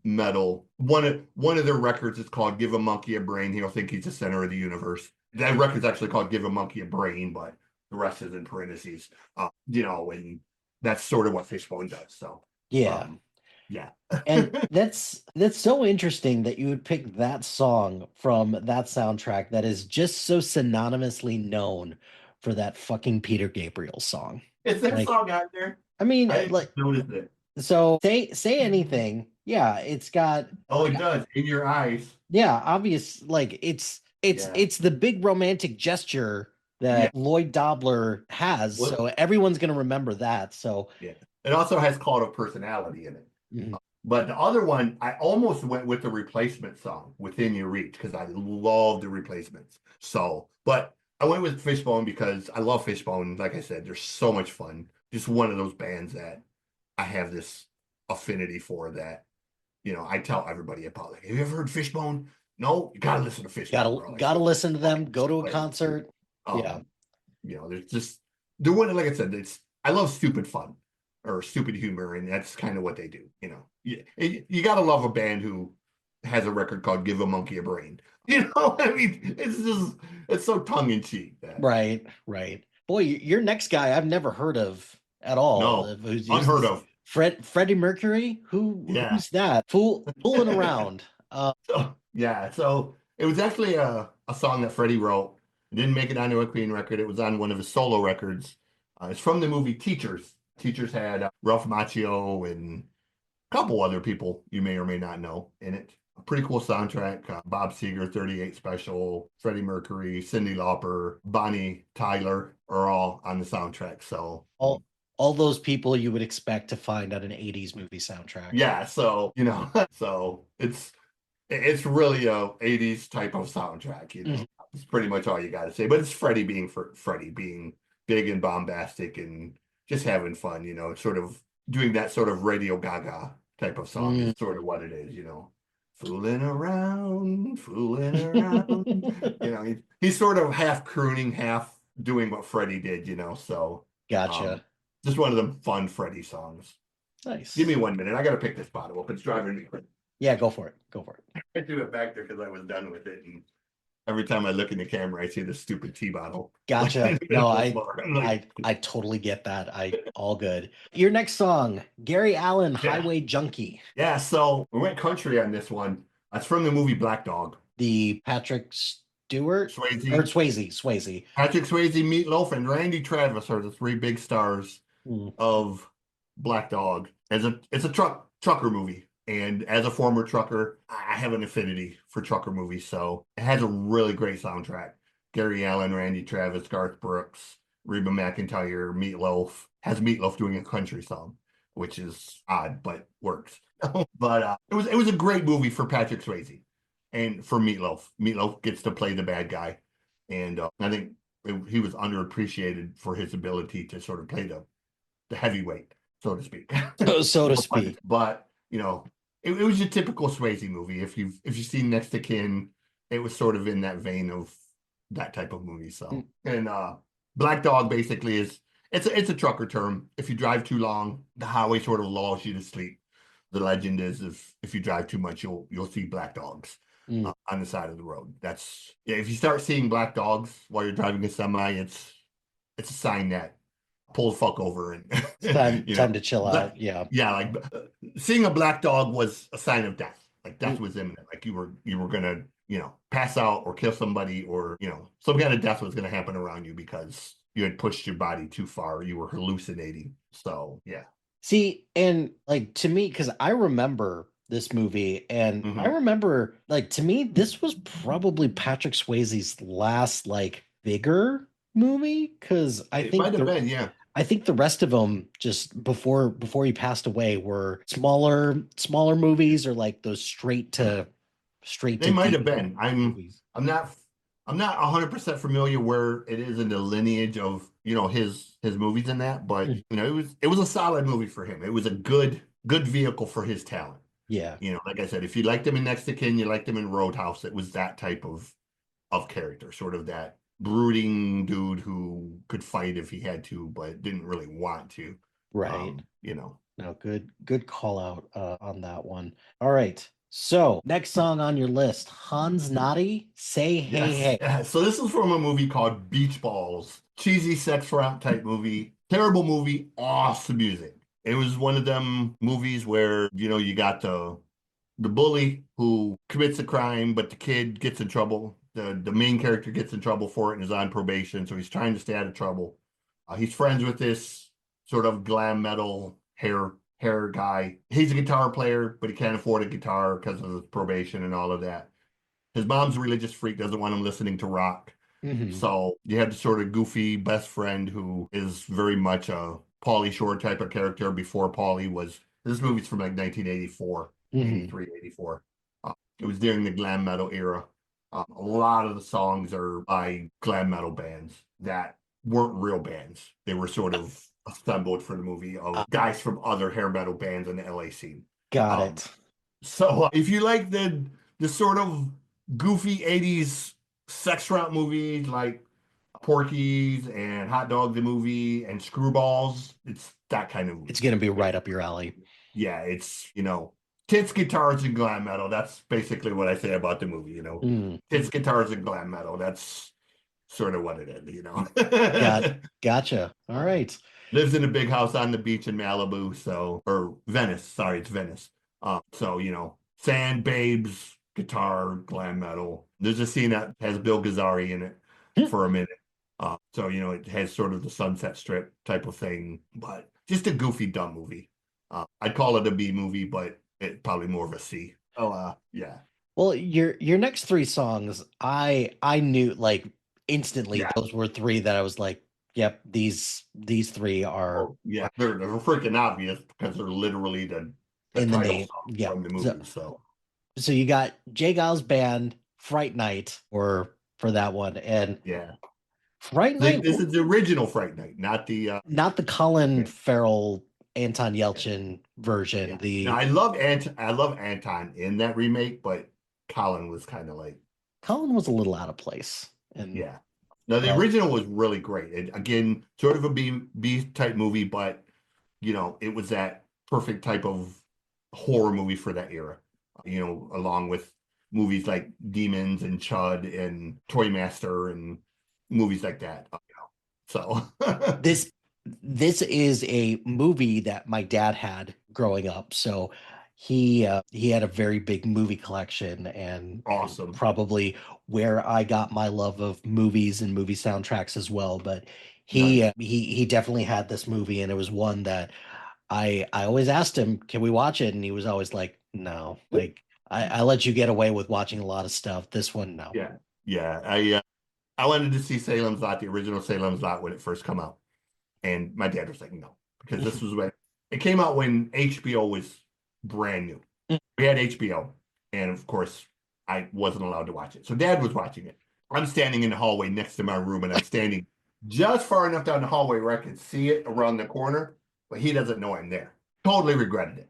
metal. One of their records is called "Give a Monkey a Brain." He'll think he's the center of the universe. That record's actually called "Give a Monkey a Brain," but the rest is in parentheses. And that's sort of what Fishbone does. So, Yeah. um, yeah. And that's so interesting that you would pick that song from that soundtrack that is just so synonymously known for that fucking Peter Gabriel song. Is that Like, song out there? I mean, I didn't like, notice it. so say anything. Yeah, it's got Oh, like, it does. In Your Eyes. yeah, obvious. Like, Yeah. it's the big romantic gesture Yeah. that Lloyd Dobler has. What? So everyone's gonna remember that. So, Yeah. It also has Cult of Personality in it. mhm. But the other one, I almost went with the replacement song, Within Your Reach, because I love the replacements. So, but I went with Fishbone because I love Fishbone. Like I said, they're so much fun. Just one of those bands that I have this affinity for that, I tell everybody about. Like, have you ever heard Fishbone? No, you gotta listen to Fishbone, bro. It's Gotta listen to them. fucking Go to a like, concert. Yeah, um, there's just doing it like I said. It's I love stupid fun or stupid humor, and that's kind of what they do. You gotta love a band who has a record called "Give a Monkey a Brain." I mean, it's so tongue in cheek that right, right. Boy, your next guy I've never heard of at all. no, Who's unheard this? of. Freddie Mercury? Yeah, Who's that? Fooling around. so it was actually a song that Freddie wrote. It didn't make it onto a Queen record. It was on one of his solo records. It's from the movie Teachers. Teachers had Ralph Macchio and a couple other people you may or may not know in it. A pretty cool soundtrack. Bob Seger, 38 Special, Freddie Mercury, Cyndi Lauper, Bonnie Tyler are all on the soundtrack. So All those people you would expect to find on an 80s movie soundtrack. yeah, so so it's really a 80s type of soundtrack. It's pretty much all you got to say. But it's Freddie being Freddie being big and bombastic and just having fun, sort of doing that sort of Radio Gaga type of song is sort of what it is. Fooling around, fooling around. He's sort of half crooning, half doing what Freddie did. So Gotcha. just one of them fun Freddie songs. Nice. Give me 1 minute. I got to pick this bottle up. It's driving me crazy. Yeah, go for it. Go for it. I threw it back there because I was done with it. And every time I look in the camera, I see this stupid tea bottle. Gotcha. No, like, I totally get that. All good. Your next song, Gary Allan, Highway Junkie. Yeah, so we went country on this one. That's from the movie Black Dog. The Patrick Stewart Swayze. or Swayze. Patrick Swayze, Meatloaf, and Randy Travis are the three big stars of Black Dog. It's a trucker movie. And as a former trucker, I have an affinity for trucker movies. So it has a really great soundtrack. Gary Allan, Randy Travis, Garth Brooks, Reba McEntire, Meatloaf. Has Meatloaf doing a country song, which is odd, but works. But it was a great movie for Patrick Swayze and for Meatloaf. Meatloaf gets to play the bad guy. And I think he was underappreciated for his ability to sort of play the heavyweight, so to speak. So to speak. But it was your typical Swayze movie. If you've seen Next to Kin, it was sort of in that vein of that type of movie. So and Black Dog basically it's a trucker term. If you drive too long, the highway sort of lulls you to sleep. The legend is if you drive too much, you'll see black dogs on the side of the road. If you start seeing black dogs while you're driving a semi, it's a sign that pull the fuck over and time to chill out. Yeah. Like seeing a black dog was a sign of death. Like death was imminent. Like you were gonna pass out or kill somebody or some kind of death was gonna happen around you because you had pushed your body too far. You were hallucinating. So yeah. See, and like to me, because I remember this movie, and I remember like to me, this was probably Patrick Swayze's last like bigger movie because I think might have been, yeah. I think the rest of them just before he passed away were smaller movies or like those straight to. They might have been. I'm not 100% familiar where it is in the lineage of his movies and that, but it was a solid movie for him. It was a good vehicle for his talent. Yeah. Like I said, if you liked him in Next to Kin, you liked him in Roadhouse, it was that type of character, sort of that brooding dude who could fight if he had to, but didn't really want to. Right. No, good call out on that one. All right. So next song on your list, Hans Naughty, Say Hey Hey. Yeah. So this is from a movie called Beach Balls. Cheesy sex romp type movie. Terrible movie, awesome music. It was one of them movies where, you got the bully who commits a crime, but the kid gets in trouble. The main character gets in trouble for it and is on probation, so he's trying to stay out of trouble. He's friends with this sort of glam metal hair guy. He's a guitar player, but he can't afford a guitar because of his probation and all of that. His mom's a religious freak, doesn't want him listening to rock. So you have the sort of goofy best friend who is very much a Pauly Shore type of character before Pauly was. This movie's from like 1984, 83, 84. It was during the glam metal era. A lot of the songs are by glam metal bands that weren't real bands. They were sort of assembled for the movie of guys from other hair metal bands in the LA scene. Got it. So if you like the sort of goofy 80s sex route movies like Porky's and Hot Dog the movie and Screwballs. It's that kind of It's movie. gonna be right up your alley. Yeah, it's, tits, guitars, and glam metal. That's basically what I say about the movie. Mm, Tits, guitars, and glam metal. That's sort of what it is. got gotcha. All Um, right. lives in a big house on the beach in Malibu, or Venice. Sorry, it's Venice. So, sand, babes, guitar, glam metal. There's a scene that has Bill Gazzari in it for a minute. So, it has sort of the Sunset Strip type of thing, but just a goofy, dumb movie. I'd call it a B movie, but it's probably more of a C. Oh, yeah. Well, your next three songs, I knew like instantly Yeah. those were three that I was like, yep, these three are Oh, yeah. They're freaking obvious because they're literally the in the title name. song Yeah. from the So, movie. So, so you got Jay Giles Band, Fright Night, or for that one, and yeah. Fright Night, This is the original Fright Night, not the not the Colin yeah, Farrell, Anton yeah, Yelchin version. yeah. Now I love Anton in that remake, but Colin was kind of like, Colin was a little out of place, and yeah. Now the but original was really great. And again, sort of a B type movie, but it was that perfect type of horror movie for that era. Along with movies like Demons and Chud and Toymaster and movies like that. So this this is a movie that my dad had growing up. So he had a very big movie collection and awesome. probably where I got my love of movies and movie soundtracks as well. But Nice. he definitely had this movie, and it was one that I always asked him, can we watch it? And he was always like, no. Like I let you get away with watching a lot of stuff. This one, no. Yeah. Yeah. I wanted to see Salem's Lot, the original Salem's Lot, when it first come out. And my dad was like, no, because this was when it came out when HBO was brand new. We had HBO, and of course, I wasn't allowed to watch it. So dad was watching it. I'm standing in the hallway next to my room, and I'm standing just far enough down the hallway where I can see it around the corner, but he doesn't know I'm there. Totally regretted it.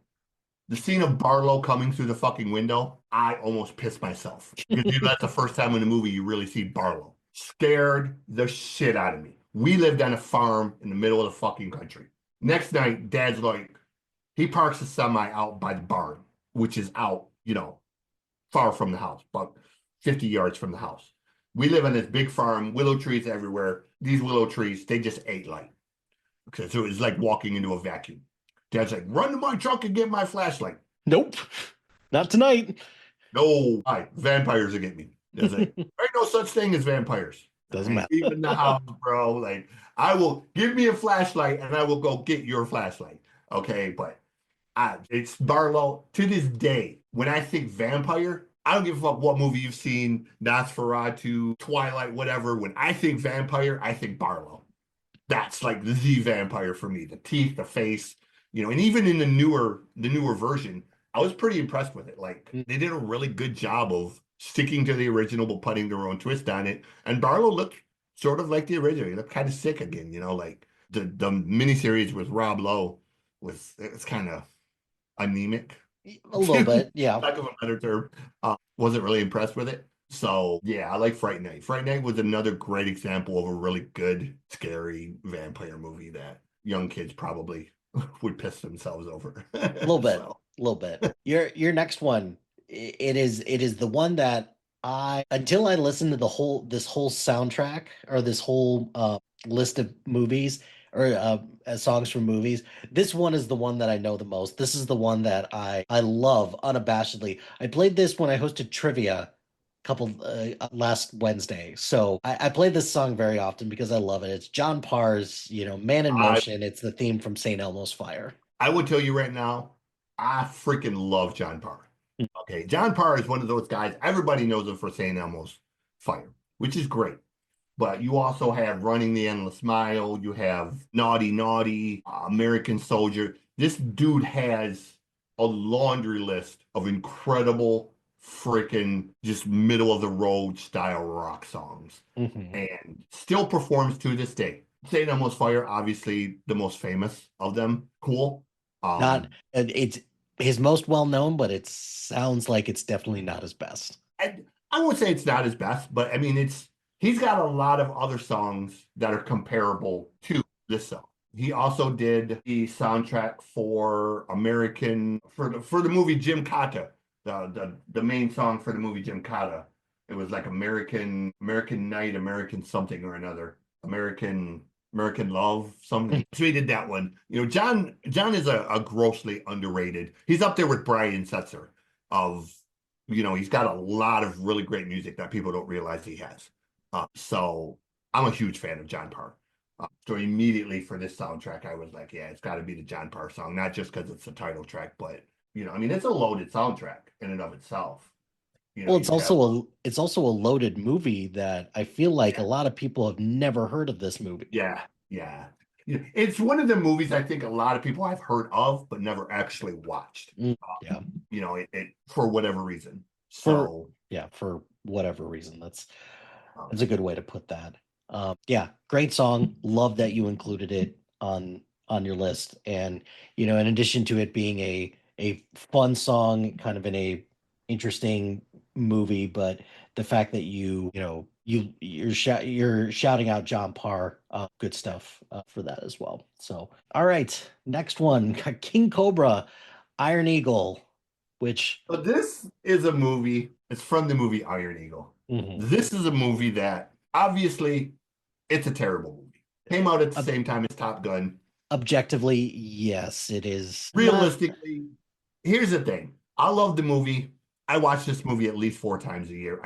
The scene of Barlow coming through the fucking window, I almost pissed myself. Because that's the first time in the movie you really see Barlow. Scared the shit out of me. We lived on a farm in the middle of the fucking country. Next night, dad's like, he parks the semi out by the barn, which is out, far from the house, about 50 yards from the house. We live on this big farm, willow trees everywhere. These willow trees, they just ate light. Okay, so it was like walking into a vacuum. Dad's like, run to my truck and get my flashlight. Nope. Not tonight. No, vampires will get me. There's like, there ain't no such thing as vampires. Doesn't I ain't matter. leaving the house, bro. Like, I will give me a flashlight and I will go get your flashlight. Okay, but it's Barlow to this day. When I think vampire, I don't give a fuck what movie you've seen, Nosferatu, Twilight, whatever. When I think vampire, I think Barlow. That's like the vampire for me. The teeth, the face, and even in the newer version, I was pretty impressed with it. Like Mm. they did a really good job of sticking to the original but putting their own twist on it. And Barlow looked sort of like the original. He looked kind of sick again, like the miniseries with Rob Lowe it's kind of anemic. A little bit, yeah. Lack of a better term. Wasn't really impressed with it. So yeah, I like Fright Night. Fright Night was another great example of a really good, scary vampire movie that young kids probably would piss themselves over. A little bit, So a little bit. Your next one, it is the one that I until I listened to this whole soundtrack or this whole list of movies or songs from movies. This one is the one that I know the most. This is the one that I love unabashedly. I played this when I hosted trivia couple last Wednesday. So I play this song very often because I love it. It's John Parr's, Man in I Motion. It's the theme from St. Elmo's Fire. I would tell you right now, I freaking love John Parr. Okay, John Parr is one of those guys. Everybody knows him for St. Elmo's Fire, which is great. But you also have Running the Endless Mile. You have Naughty Naughty, American Soldier. This dude has a laundry list of incredible, freaking just middle of the road style rock songs, Mhm. and still performs to this day. St. Elmo's Fire, obviously the most famous of them. Cool. Not, Um, and it's his most well known, but it sounds like it's definitely not his best. I won't say it's not his best, but I mean he's got a lot of other songs that are comparable to this song. He also did the soundtrack for the movie Jim Kata, the main song for the movie Jim Kata. It was like American Night, American something or another, American Love, something. So he did that one. You know, John is a grossly underrated. He's up there with Brian Setzer of, you know, he's got a lot of really great music that people don't realize he has. So I'm a huge fan of John Parr. So immediately for this soundtrack, I was like, yeah, it's got to be the John Parr song, not just because it's the title track, but you know, I mean, it's a loaded soundtrack in and of itself. You know, Well, you have, it's also a loaded movie that I feel like a yeah, lot of people have never heard of this movie. yeah, yeah. It's one of the movies I think a lot of people have heard of, but never actually watched. Yeah. You know, it for whatever reason. For So, yeah, for whatever reason. That's um, a good way to put that. Yeah, great song. Love that you included it on your list. And in addition to it being a fun song, kind of in a interesting movie, but the fact that you're shouting out John Parr, good stuff for that as well. So, all right, next one, King Cobra, Iron Eagle, which So this is a movie. It's from the movie Iron Eagle. mhm, This is a movie that obviously it's a terrible movie. Came out at the ob- same time as Top Gun. objectively, yes, it is not. Realistically, here's the thing. I love the movie. I watch this movie at least 4 times a year.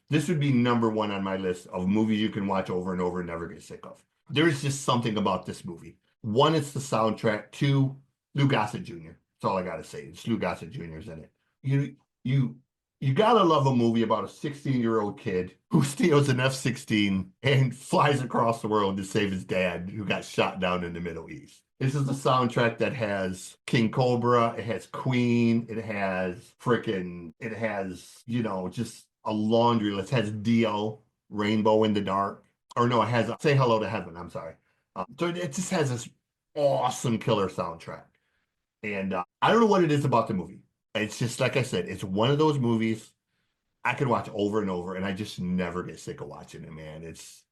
This would be number one on my list of movies you can watch over and over and never get sick of. There's just something about this movie. One, it's the soundtrack. Two, Lou Gossett Jr. That's all I gotta say. It's Lou Gossett Jr.'s in it. You you you gotta love a movie about a 16-year-old kid who steals an F-16 and flies across the world to save his dad who got shot down in the Middle East. This is a soundtrack that has King Cobra, it has Queen, it has, you know, just a laundry list. It has Dio, Rainbow in the Dark. Or no, it has Say Hello to Heaven, I'm sorry. So it just has this awesome killer soundtrack. And I don't know what it is about the movie. It's just like I said, it's one of those movies I could watch over and over, and I just never get sick of watching it, man. It's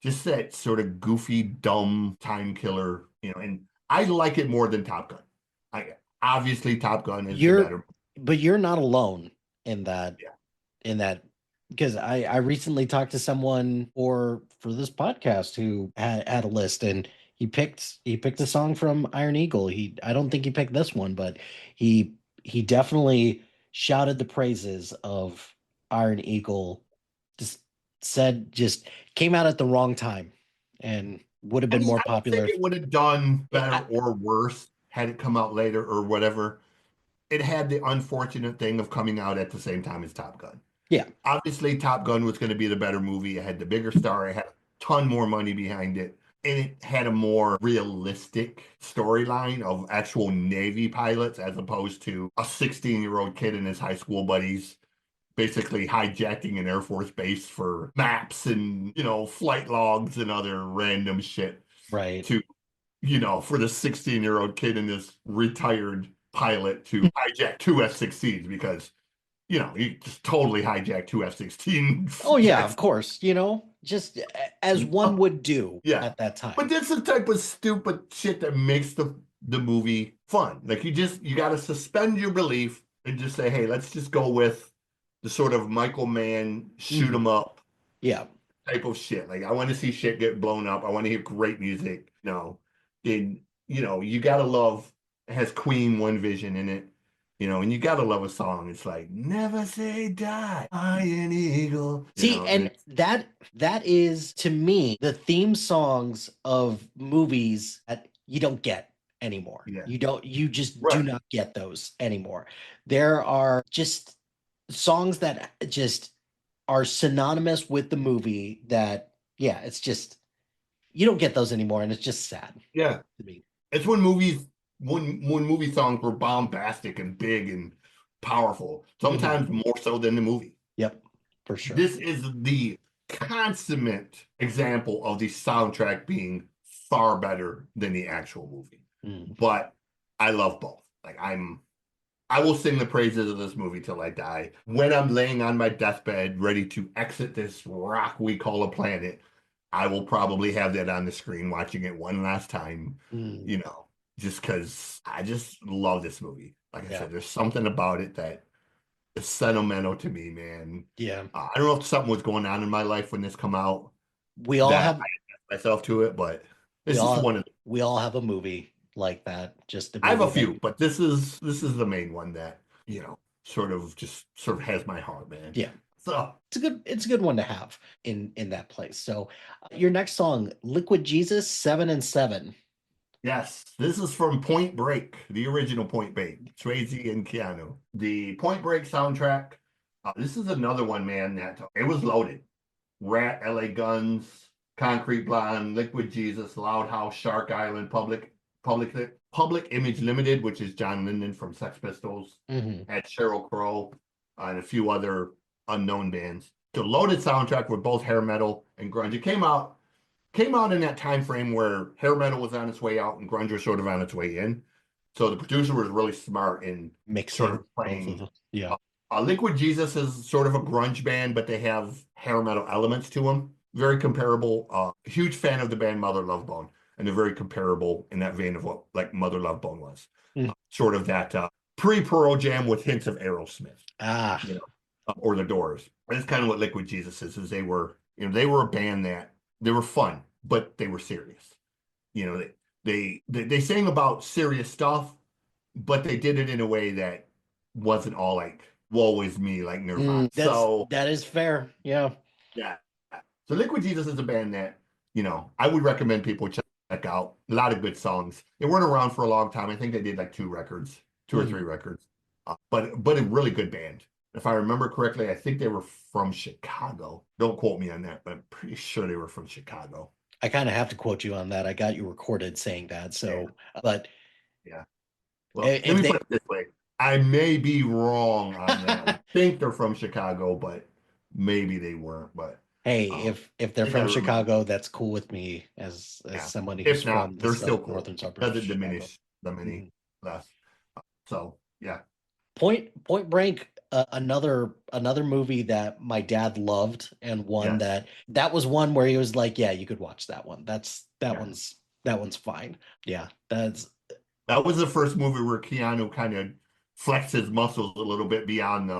just that sort of goofy, dumb time killer, you know. And I like it more than Top Gun. I obviously Top Gun is the You're better. but you're not alone in that Yeah. in that because I recently talked to someone for this podcast who had a list, and he picked a song from Iron Eagle. I don't think he picked this one, but he definitely shouted the praises of Iron Eagle. Just just came out at the wrong time and would have I been mean, more I don't popular think if it would have done better I, or worse had it come out later or whatever. It had the unfortunate thing of coming out at the same time as Top Gun. yeah, Obviously, Top Gun was going to be the better movie. It had the bigger star. It had a ton more money behind it. And it had a more realistic storyline of actual Navy pilots as opposed to a 16-year-old kid and his high school buddies basically hijacking an Air Force base for maps and, you know, flight logs and other random shit right. to, you know, for the 16-year-old kid and this retired pilot to hijack two F-16s because he just totally hijacked two F-16 Oh yeah, of jets. course, just as one would do Yeah. at that But time. that's the type of stupid shit that makes the movie fun. Like you got to suspend your belief and just say, hey, let's just go with the sort of Michael Mann shoot 'em Mhm. up Yeah. type of shit. Like I want to see shit get blown up. I want to hear great music. And you gotta love. It has Queen One Vision in it. And you gotta love a song. It's like Never Say Die, Iron Eagle. See, And and that is to me the theme songs of movies that you don't get anymore. yeah, You just do right. not get those anymore. There are just songs that just are synonymous with the movie that yeah, it's just you don't get those anymore, and it's just sad Yeah, to me. it's when movie songs were bombastic and big and powerful. Mhm. Sometimes more so than the movie. Yep, for sure. This is the consummate example of the soundtrack being far better than the actual movie. Mm. But I love both. Like I will sing the praises of this movie till I die. When I'm laying on my deathbed, ready to exit this rock we call a planet, I will probably have that on the screen watching it one last time, Mm, you know, just because I just love this movie. Like I yeah. said, there's something about it that is sentimental to me, man. Yeah. I don't know if something was going on in my life when this come out We all that have I attached myself to it, but we it's just all one of the, we all have a movie like that. Just a I have a movie that few, but this is the main one that, sort of has my heart, man. yeah. So It's a good one to have in that place. So your next song, Liquid Jesus, 7 and 7. yes, this is from Point Break, the original Point Break, Swayze and Keanu. The Point Break soundtrack. This is another one, man, that it was loaded. Rat, LA Guns, Concrete Blonde, Liquid Jesus, Loud House, Shark Island, Public Image Limited, which is John Lennon from Sex Pistols, Hmm. had Sheryl Crow, and a few other unknown bands. The loaded soundtrack with both hair metal and grunge. It came out in that time frame where hair metal was on its way out and grunge was sort of on its way in. So the producer was really smart in sort Mixing of both of playing. them. Yeah. Liquid Jesus is sort of a grunge band, but they have hair metal elements to them. Very comparable. Huge fan of the band Mother Love Bone, and they're very comparable in that vein of what like Mother Love Bone was. Mm. Sort of that pre-Pearl Jam with hints of Aerosmith, Ah, or the Doors. That's kind of what Liquid Jesus is they were a band that they were fun, but they were serious. You know, they sang about serious stuff, but they did it in a way that wasn't all like woe is me like Nirvana. So that is fair. Yeah. yeah. So Liquid Jesus is a band that, I would recommend people check out. A lot of good songs. They weren't around for a long time. I think they did like two or Mhm. three records. But a really good band. If I remember correctly, I think they were from Chicago. Don't quote me on that, but I'm pretty sure they were from Chicago. I kind of have to quote you on that. I got you recorded saying that. Yeah, So, but yeah. Well, let if me put they, it this way. I may be wrong on that. I think they're from Chicago, but maybe they weren't. But hey, um, if they're I think I from remember. Chicago, that's cool with me as Yeah. somebody who's If not, from the they're still cool. northern suburbs of Doesn't Chicago. diminish them any Mhm. less. So yeah, Point Break, another movie that my dad loved, and one yes, that was one where he was like, yeah, you could watch that one. That yeah. one's fine. Yeah, that's That was the first movie where Keanu kind of flexed his muscles a little bit beyond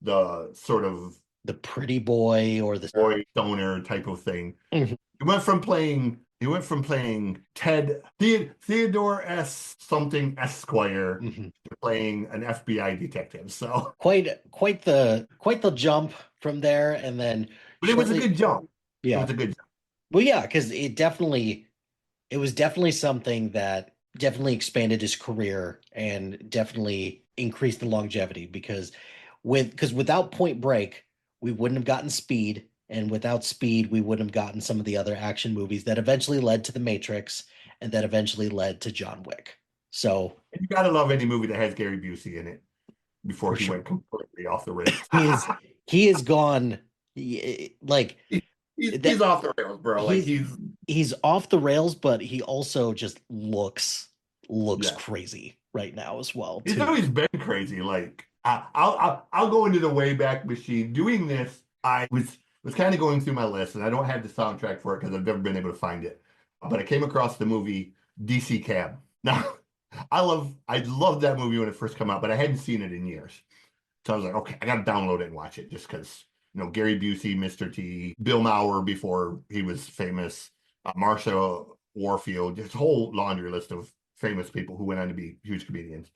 the sort of the pretty boy or the boy stoner type of thing. Mhm. He went from playing Theodore S. something Esquire Mhm. to playing an FBI detective. So, Quite the jump from there, and then but it was a shortly, good jump. It yeah, was a good jump. well, yeah, because it was definitely something that definitely expanded his career and definitely increased the longevity because without Point Break, we wouldn't have gotten Speed, and without Speed, we wouldn't have gotten some of the other action movies that eventually led to The Matrix and that eventually led to John Wick. So And you gotta love any movie that has Gary Busey in it before for he went sure, completely off the rails. he is he is gone like He's that off the rails, bro. Like he's he's he's off the rails, but he also just looks yeah. crazy right now as well He's too. always been crazy. Like I'll go into the Wayback Machine. Doing this, I was kind of going through my list, and I don't have the soundtrack for it because I've never been able to find it. But I came across the movie DC Cab. Now, I loved that movie when it first came out, but I hadn't seen it in years. So I was like, okay, I got to download it and watch it just because Gary Busey, Mr. T, Bill Maher before he was famous, Marsha Warfield, this whole laundry list of famous people who went on to be huge comedians.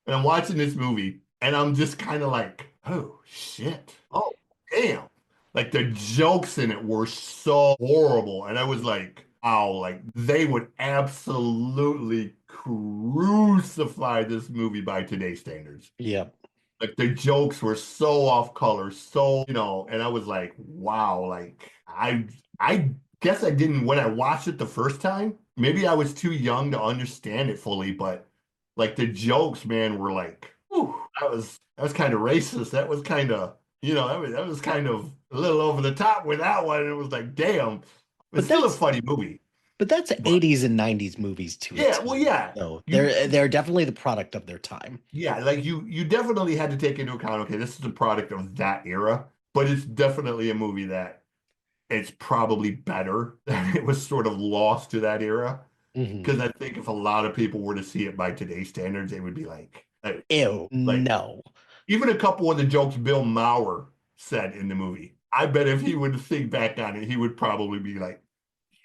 And I'm watching this movie and I'm just kind of like, oh shit. Oh, damn. Like the jokes in it were so horrible. And I was like, oh, like they would absolutely crucify this movie by today's standards. Yeah. Like the jokes were so off color, and I was like, wow, like I guess I didn't when I watched it the first time. Maybe I was too young to understand it fully, but like the jokes, man, were like, whew, that was kind of racist. That was kind of, that was kind of a little over the top with that one. And it was like, damn, it's But still a that's funny movie. But that's But 80s and 90s movies to a yeah, well, T. yeah, So you they're definitely the product of their time. yeah, like you definitely had to take into account, okay, this is a product of that era, but it's definitely a movie that it's probably better that it was sort of lost to that era. Hmm. Because I think if a lot of people were to see it by today's standards, they would be Ew, like no. even a couple of the jokes Bill Maher said in the movie. I bet if he would think back on it, he would probably be like,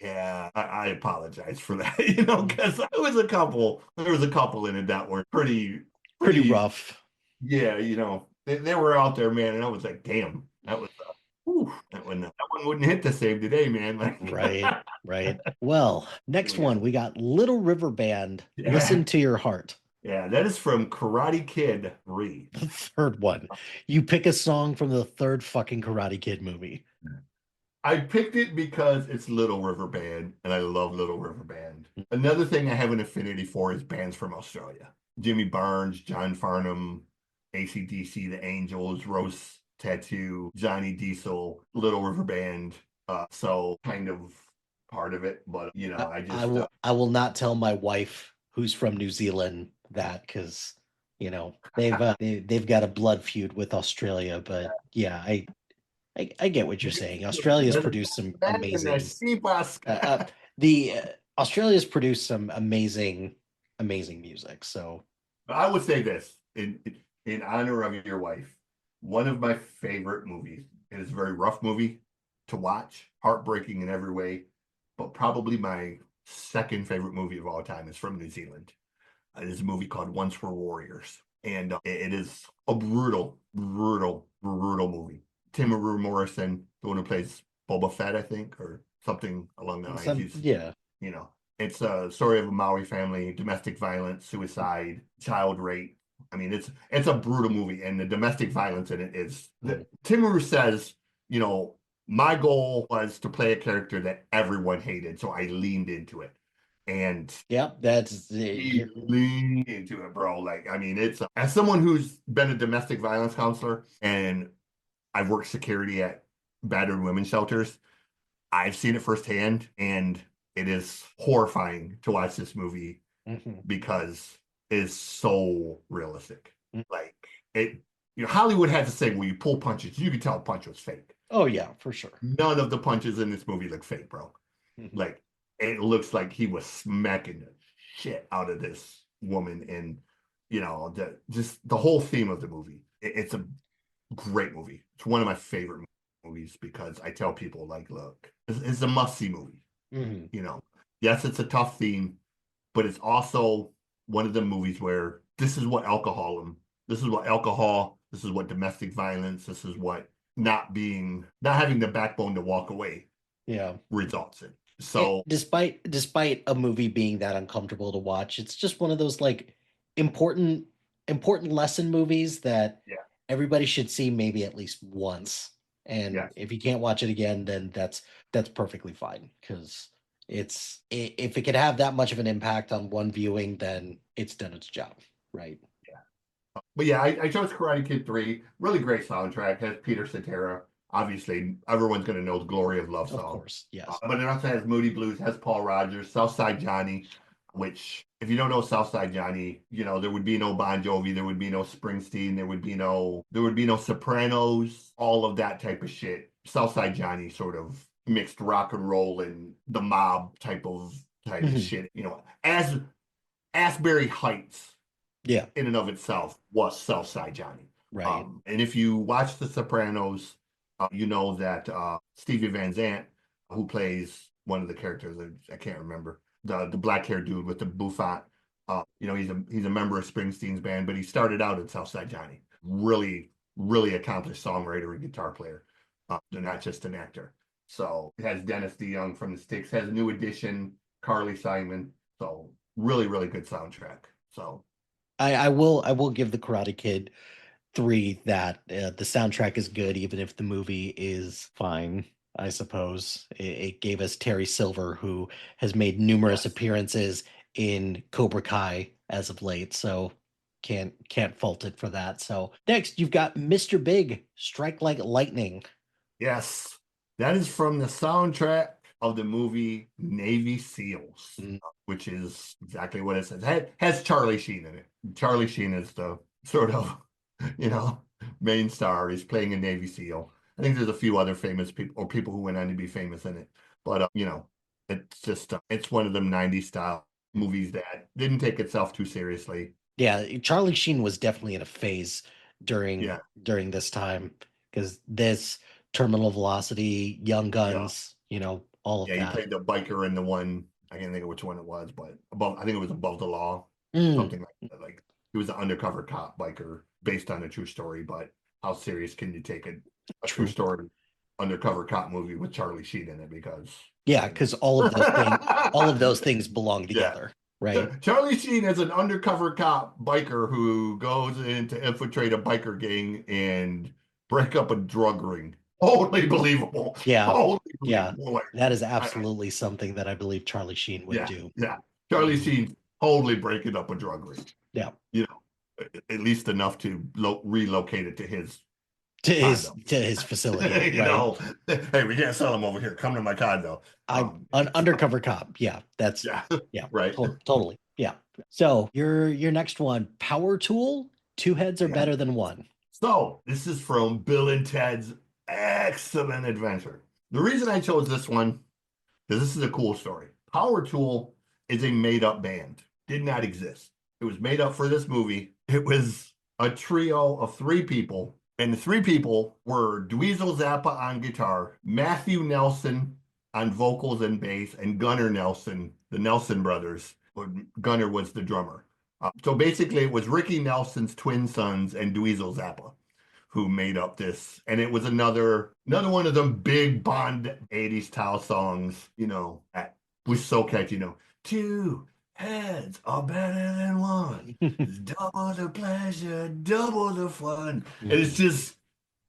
"Yeah, I apologize for that," because there was a couple in it that were Pretty pretty, rough. yeah, they were out there, man, and I was like, "Damn, that one wouldn't hit the same today, man." Like, Right, right. Well, next yeah, one, we got Little River Band, yeah, Listen to Your Heart. yeah, that is from Karate Kid 3. The third one. You pick a song from the third fucking Karate Kid movie. I picked it because it's Little River Band, and I love Little River Band. Another thing I have an affinity for is bands from Australia. Jimmy Barnes, John Farnham, AC/DC, The Angels, Rose Tattoo, Johnny Diesel, Little River Band. So kind of part of it, but I just I will not tell my wife who's from New Zealand that because they've got a blood feud with Australia. But yeah, I get what you're saying. Australia's produced some amazing uh, the Australia's produced some amazing music. So I would say this in honor of your wife. One of my favorite movies. It is a very rough movie to watch, heartbreaking in every way, but probably my second favorite movie of all time is from New Zealand. It is a movie called Once Were Warriors, and it is a brutal, brutal, brutal movie. Timaru Morrison, the one who plays Boba Fett, I think, or something along the lines. some He's yeah. you know, it's a story of a Maori family, domestic violence, suicide, child rape. I mean, it's a brutal movie, and the domestic violence in it is. Mm. Timaru says, you know, my goal was to play a character that everyone hated, so I leaned into it, and Yeah, that's he leaned into it, bro. Like, I mean, it's as someone who's been a domestic violence counselor and I've worked security at battered women's shelters. I've seen it firsthand, and it is horrifying to watch this movie mhm. because it is so realistic. Like it, Hollywood had to say, "Well, you pull punches, you could tell a punch was fake." Oh yeah, for sure. None of the punches in this movie look fake, bro. Mhm. Like it looks like he was smacking the shit out of this woman, and just the whole theme of the movie. It's a great movie. It's one of my favorite movies because I tell people like, look, it's a must-see movie. Mhm. You know, yes, it's a tough theme, but it's also one of the movies where this is what alcohol, this is what domestic violence, this is what not having the backbone to walk away Yeah. results in. It, So despite a movie being that uncomfortable to watch, it's just one of those like important important lesson movies that yeah, everybody should see maybe at least once. And yes. if you can't watch it again, then that's perfectly fine because if it could have that much of an impact on one viewing, then it's done its job, right? But yeah, I chose Karate Kid 3. Really great soundtrack. Has Peter Cetera. Obviously, everyone's going to know the Glory of Love Of song. course, yes. But it also has Moody Blues, has Paul Rogers, Southside Johnny, which, if you don't know Southside Johnny, there would be no Bon Jovi, there would be no Springsteen, there would be no Sopranos, all of that type of shit. Southside Johnny sort of mixed rock and roll and the mob type of Mhm. shit. As Asbury Heights Yeah, in and of itself was Southside Johnny. right. And if you watch The Sopranos, you know that Stevie Van Zandt, who plays one of the characters, I can't remember, the black haired dude with the bouffant, he's a member of Springsteen's band, but he started out in Southside Johnny. Really, really accomplished songwriter and guitar player, not just an actor. So it has Dennis DeYoung from the Styx, has New Edition, Carly Simon. So really, really good soundtrack. So I will give the Karate Kid 3 that the soundtrack is good, even if the movie is fine. I suppose it gave us Terry Silver, who has made numerous yes. appearances in Cobra Kai as of late, so can't fault it for that. So next, you've got Mr. Big, Strike Like Lightning. Yes, that is from the soundtrack of the movie Navy SEALs, Mm. which is exactly what it says. It has Charlie Sheen in it. Charlie Sheen is the sort of, you know, main star. He's playing a Navy SEAL. I think there's a few other famous people or people who went on to be famous in it. But, it's just, it's one of them 90s style movies that didn't take itself too seriously. Yeah, Charlie Sheen was definitely in a phase Yeah. during this time because this Terminal Velocity, Young Yeah. Guns, all of Yeah. He that. played the biker in the one, I can't think of which one it was, but I think it was Above the Law, Mm, something like that. Like he was an undercover cop biker based on a true story, but how serious can you take a true true. story undercover cop movie with Charlie Sheen in it? Because, Yeah, you know. because all of those things belong Yeah. together, right? Charlie Sheen is an undercover cop biker who goes in to infiltrate a biker gang and break up a drug ring. Totally believable. Yeah, Totally yeah. believable. Like, That is I, absolutely something that I believe Charlie Sheen would yeah, do. yeah. Charlie Mhm. Sheen totally breaking up a drug ring. Yeah. You at least enough to relocate it to his To his condo. to his facility, You right? know, hey, we can't sell them over here. Come to my condo. I an undercover cop. Yeah, that's Yeah, yeah, right. totally. Yeah. So your next one, Power Tool, two heads are Yeah. better than one. So this is from Bill and Ted's Excellent Adventure. The reason I chose this one is this is a cool story. Power Tool is a made-up band. Did not exist. It was made up for this movie. It was a trio of three people, and the three people were Dweezil Zappa on guitar, Matthew Nelson on vocals and bass, and Gunnar Nelson, the Nelson brothers. Gunnar was the drummer. So basically, it was Ricky Nelson's twin sons and Dweezil Zappa who made up this. And it was another one of them big Bond 80s style songs, that was so catchy, two heads are better than one. It's double the pleasure, double the fun. And it's just,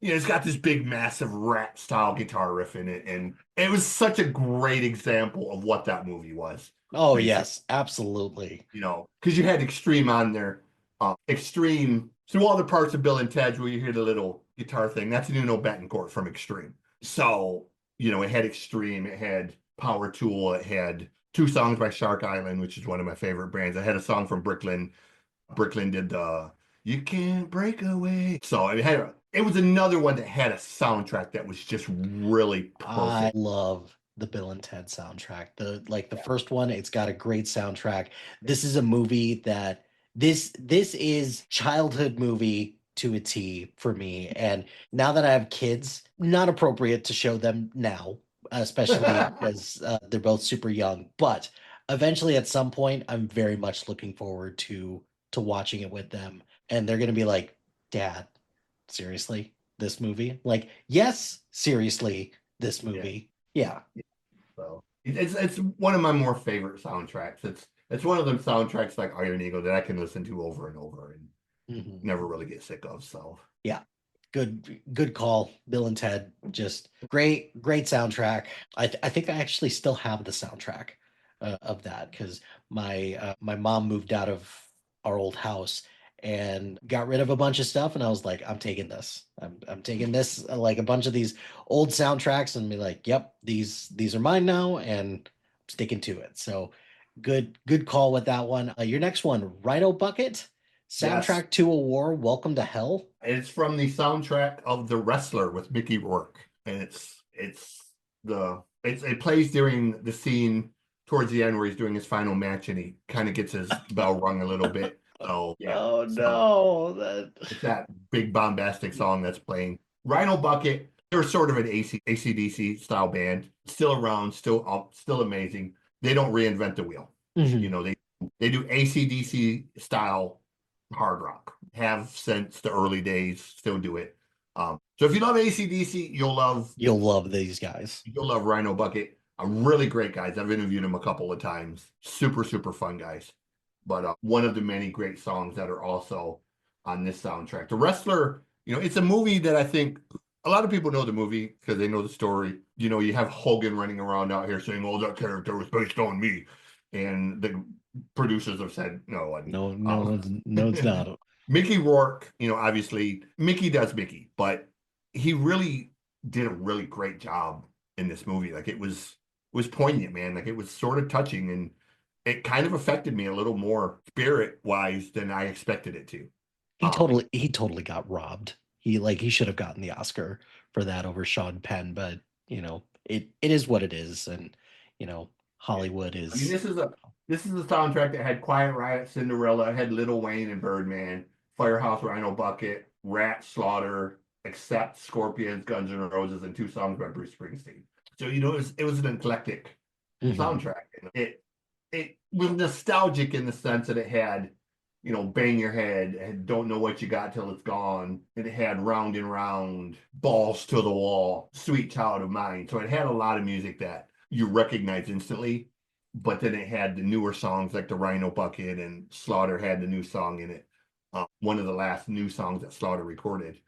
it's got this big, massive rap style guitar riff in it. And it was such a great example of what that movie was, Oh basically, yes, absolutely. because you had Extreme on there. Extreme, through all the parts of Bill and Ted's where you hear the little guitar thing, that's Nuno Betancourt from Extreme. So, it had Extreme, it had Power Tool, it had two songs by Shark Island, which is one of my favorite bands. I had a song from Brooklyn. Brooklyn did the You Can't Break Away. So it was another one that had a soundtrack that was just really I perfect. love the Bill and Ted soundtrack. The Yeah. first one, it's got a great soundtrack. This is a movie that this is childhood movie to a T for me. And now that I have kids, not appropriate to show them now, especially because they're both super young. But eventually, at some point, I'm very much looking forward to watching it with them, and they're gonna be like, "Dad, seriously, this movie?" Like, yes, seriously, this Yeah. movie. Yeah. So it's one of my more favorite soundtracks. It's one of them soundtracks like Iron Eagle that I can listen to over and over and Mhm. never really get sick of. So Yeah. Good call. Bill and Ted, just great soundtrack. I think I actually still have the soundtrack of that because my mom moved out of our old house and got rid of a bunch of stuff, and I was like, I'm taking this. I'm taking this, like a bunch of these old soundtracks, and be like, yep, these are mine now, and I'm sticking to it. So good call with that one. Your next one, Rhino Bucket, yes, soundtrack to a war, Welcome to Hell. it's from the soundtrack of The Wrestler with Mickey Rourke, and it plays during the scene towards the end where he's doing his final match and he kind of gets his bell rung a little bit. So yeah, Oh so no, that it's that big bombastic song that's playing. Rhino Bucket, they're sort of an AC/DC style band, still around, still up, still amazing. They don't reinvent the wheel. You Mhm. know, they do AC/DC style hard rock. Have since the early days, still do it. So if you love AC/DC, You'll love these guys. you'll love Rhino Bucket. Really great guys. I've interviewed them a couple of times. Super, super fun guys. But one of the many great songs that are also on this soundtrack. The Wrestler, it's a movie that I think a lot of people know the movie because they know the story. You have Hogan running around out here saying, "Oh, that character was based on me," and the producers have said, "No, and No, no, no, it's not. Mickey Rourke, obviously Mickey does Mickey, but he really did a really great job in this movie. Like it was was poignant, man. Like it was sort of touching, and it kind of affected me a little more spirit wise than I expected it to. He totally got robbed. He should have gotten the Oscar for that over Sean Penn, but it is what it is, and Yeah. Hollywood I mean, is. this is a soundtrack that had Quiet Riot, Cinderella, had Lil Wayne and Birdman, Firehouse, Rhino Bucket, Rat, Slaughter, Accept, Scorpions, Guns N' Roses, and two songs by Bruce Springsteen. So it was an eclectic Mhm. soundtrack. And it was nostalgic in the sense that it had, Bang Your Head, and Don't Know What You Got Till It's Gone, and it had Round and Round, Balls to the Wall, Sweet Child of Mine. So it had a lot of music that you recognize instantly, but then it had the newer songs like the Rhino Bucket, and Slaughter had the new song in it. One of the last new songs that Slaughter recorded.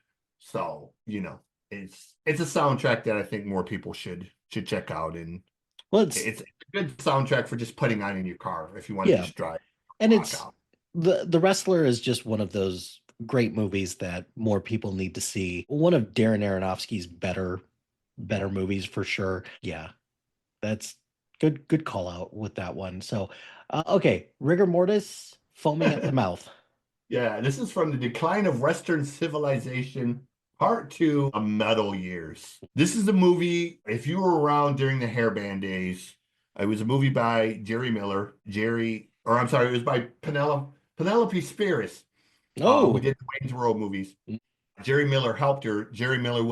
So, it's a soundtrack that I think more people should check out, and Well, it's a good soundtrack for just putting on in your car if you want to yeah, just drive, and rock it's out. the Wrestler is just one of those great movies that more people need to see. One of Darren Aronofsky's better Yeah. movies for sure. Yeah, that's good call out with that one. So, okay, rigor mortis, foaming at the mouth. Yeah, this is from The Decline of Western Civilization, Part Two, A Metal Years. This is a movie, if you were around during the hairband days, it was a movie by Jerry Miller, or I'm sorry, it was by Penelope Spheris, who Oh, did the Wayne's World movies. Jerry Miller helped her. Jerry Miller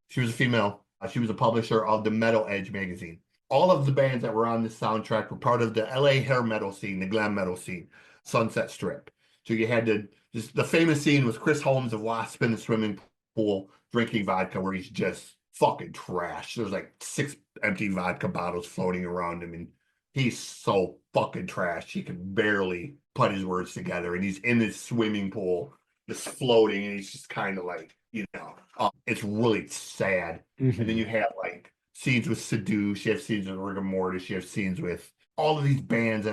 she was a female. She was a publisher of the Metal Edge magazine. All of the bands that were on this soundtrack were part of the LA hair metal scene, the glam metal scene, Sunset Strip. So you had the famous scene was Chris Holmes of Wasp in the swimming pool drinking vodka, where he's just fucking trash. There's like 6 empty vodka bottles floating around him, and he's so fucking trash. He can barely put his words together, and he's in this swimming pool just floating, and he's just kind of like, it's really sad. And then hmm you have like scenes with Seduce, you have scenes with Rigor Mortis, you have scenes with all of these bands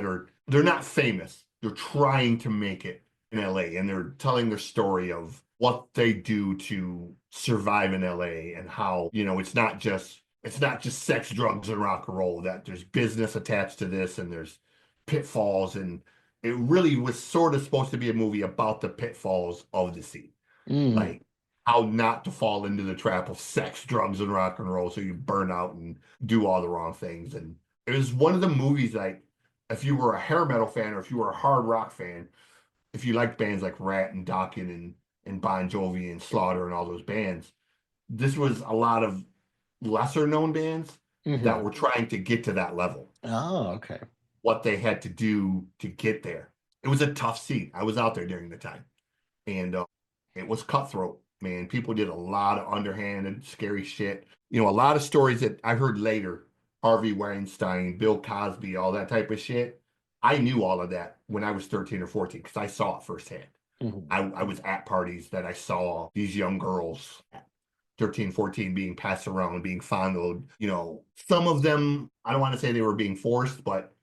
they're not famous. They're trying to make it in LA, and they're telling their story of what they do to survive in LA, and how, it's not just sex, drugs, and rock and roll, that there's business attached to this, and there's pitfalls, and it really was sort of supposed to be a movie about the pitfalls of the scene, mm. like how not to fall into the trap of sex, drugs, and rock and roll, so you burn out and do all the wrong things. And it was one of the movies, like, if you were a hair metal fan, or if you were a hard rock fan, if you liked bands like Rat and Dokken and Bon Jovi and Slaughter and all those bands, this was a lot of lesser known bands that hmm were trying to get to that level, Oh, okay. what they had to do to get there. It was a tough scene. I was out there during the time, and it was cutthroat, man. People did a lot of underhanded, scary shit. A lot of stories that I heard later, Harvey Weinstein, Bill Cosby, all that type of shit. I knew all of that when I was 13 or 14 because I saw it firsthand. hmm I was at parties that I saw these young girls, 13, 14, being passed around, being fondled. Some of them, I don't want to say they were being forced, but,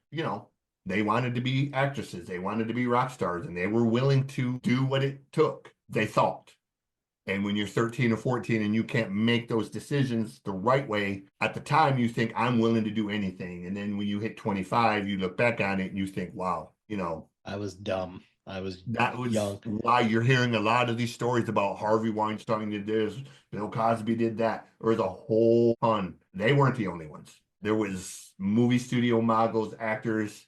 they wanted to be actresses. They wanted to be rock stars, and they were willing to do what it took, they thought. And when you're 13 or 14 and you can't make those decisions the right way, at the time you think, I'm willing to do anything. And then when you hit 25, you look back on it and you think, wow, I was dumb. I was that was young. why you're hearing a lot of these stories about Harvey Weinstein did this, Bill Cosby did that. There was a whole ton. They weren't the only ones. There was movie studio moguls, actors.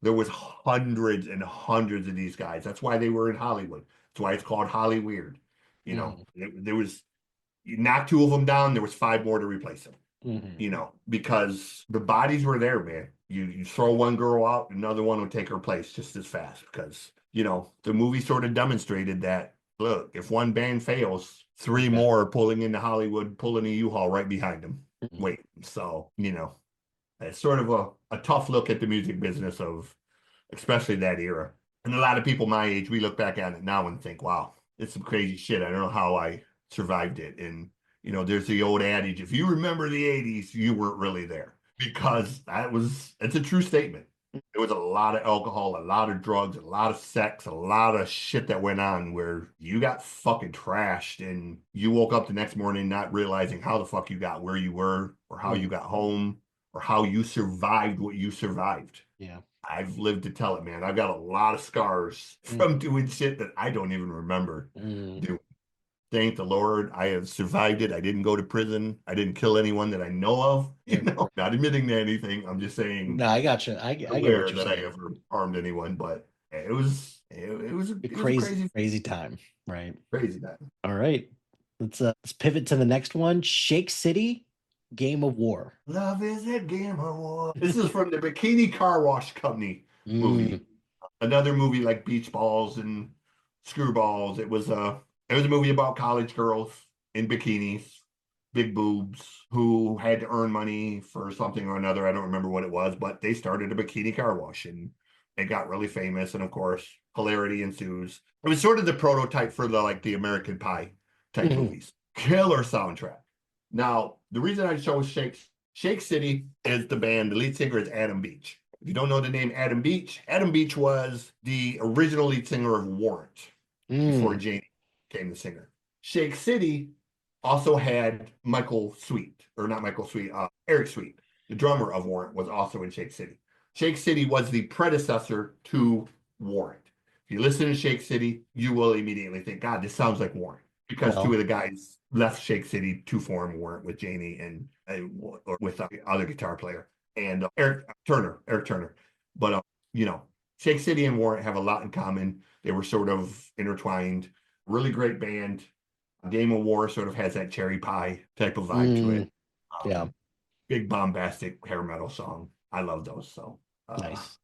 There was hundreds and hundreds of these guys. That's why they were in Hollywood. That's why it's called Holly Weird. hmm There was, you knock two of them down, there was five more to replace them. hmm Because the bodies were there, man. You throw one girl out, another one would take her place just as fast, because the movie sort of demonstrated that, look, if one band fails, three Yeah. more are pulling into Hollywood, pulling a U-Haul right behind them. Mhm. Wait, so it's sort of a tough look at the music business of especially that era. And a lot of people my age, we look back at it now and think, wow, it's some crazy shit. I don't know how I survived it. And, there's the old adage, if you remember the 80s, you weren't really there, because it's a true statement. There was a lot of alcohol, a lot of drugs, a lot of sex, a lot of shit that went on, where you got fucking trashed, and you woke up the next morning not realizing how the fuck you got where you were, or how you Mhm. got home, or how you survived what you survived. Yeah. I've lived to tell it, man. I've got a lot of scars Mm, from doing shit that I don't even remember mm. doing. Thank the Lord, I have survived it. I didn't go to prison. I didn't kill anyone that I know of. Yeah. Not admitting to anything. I'm just saying No, I got you. I get what aware you're that I saying. ever harmed anyone. But A it was a crazy, crazy, crazy time, right? crazy time. All right. Let's pivot to the next one. Shake City, Game of War. Love is a game of war. This is from the Bikini Car Wash Company Mm, movie. Another movie like Beach Balls and Screwballs. It was a movie about college girls in bikinis, big boobs, who had to earn money for something or another. I don't remember what it was, but they started a bikini car wash and it got really famous. And of course, hilarity ensues. It was sort of the prototype for the American Pie type mhm. movies. Killer soundtrack. Now, the reason I chose Shake City is the band. The lead singer is Adam Beach. If you don't know the name Adam Beach was the original lead singer of Warrant before Mm. Janie became the singer. Shake City also had Michael Sweet, or not Michael Sweet, Eric Sweet, the drummer of Warrant, was also in Shake City. Shake City was the predecessor to Warrant. If you listen to Shake City, you will immediately think, God, this sounds like Warrant. Because two Well, of the guys left Shake City to form Warrant with Janie and or with the other guitar player and Eric Turner. But you know, Shake City and Warrant have a lot in common. They were sort of intertwined. Really great band. Game of War sort of has that cherry pie type of vibe to it. mm, yeah, Big bombastic hair metal song. I love those. So, nice.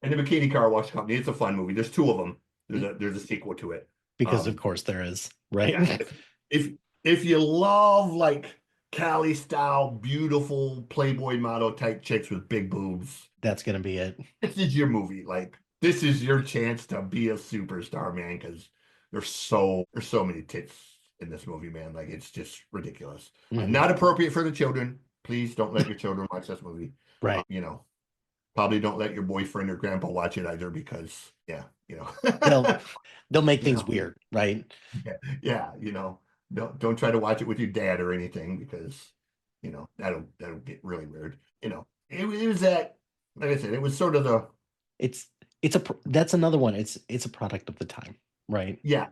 and the Bikini Car Wash Company. It's a fun movie. There's two of them. Mm, There's a sequel to it. because of Um, course there is, yeah. right? If if you love like Cali style, beautiful Playboy model type chicks with big boobs, That's gonna be it. this is your movie. Like this is your chance to be a superstar, man. Because there's so many tits in this movie, man. Like it's just ridiculous and Mhm. not appropriate for the children. Please don't let your children watch this movie. Right. You know, probably don't let your boyfriend or grandpa watch it either because yeah, They'll they'll make you things know, weird, right? yeah, yeah, don't try to watch it with your dad or anything because that'll get really weird. It was that like I said, it was sort of the It's that's another one. It's a product of the time, right? yeah,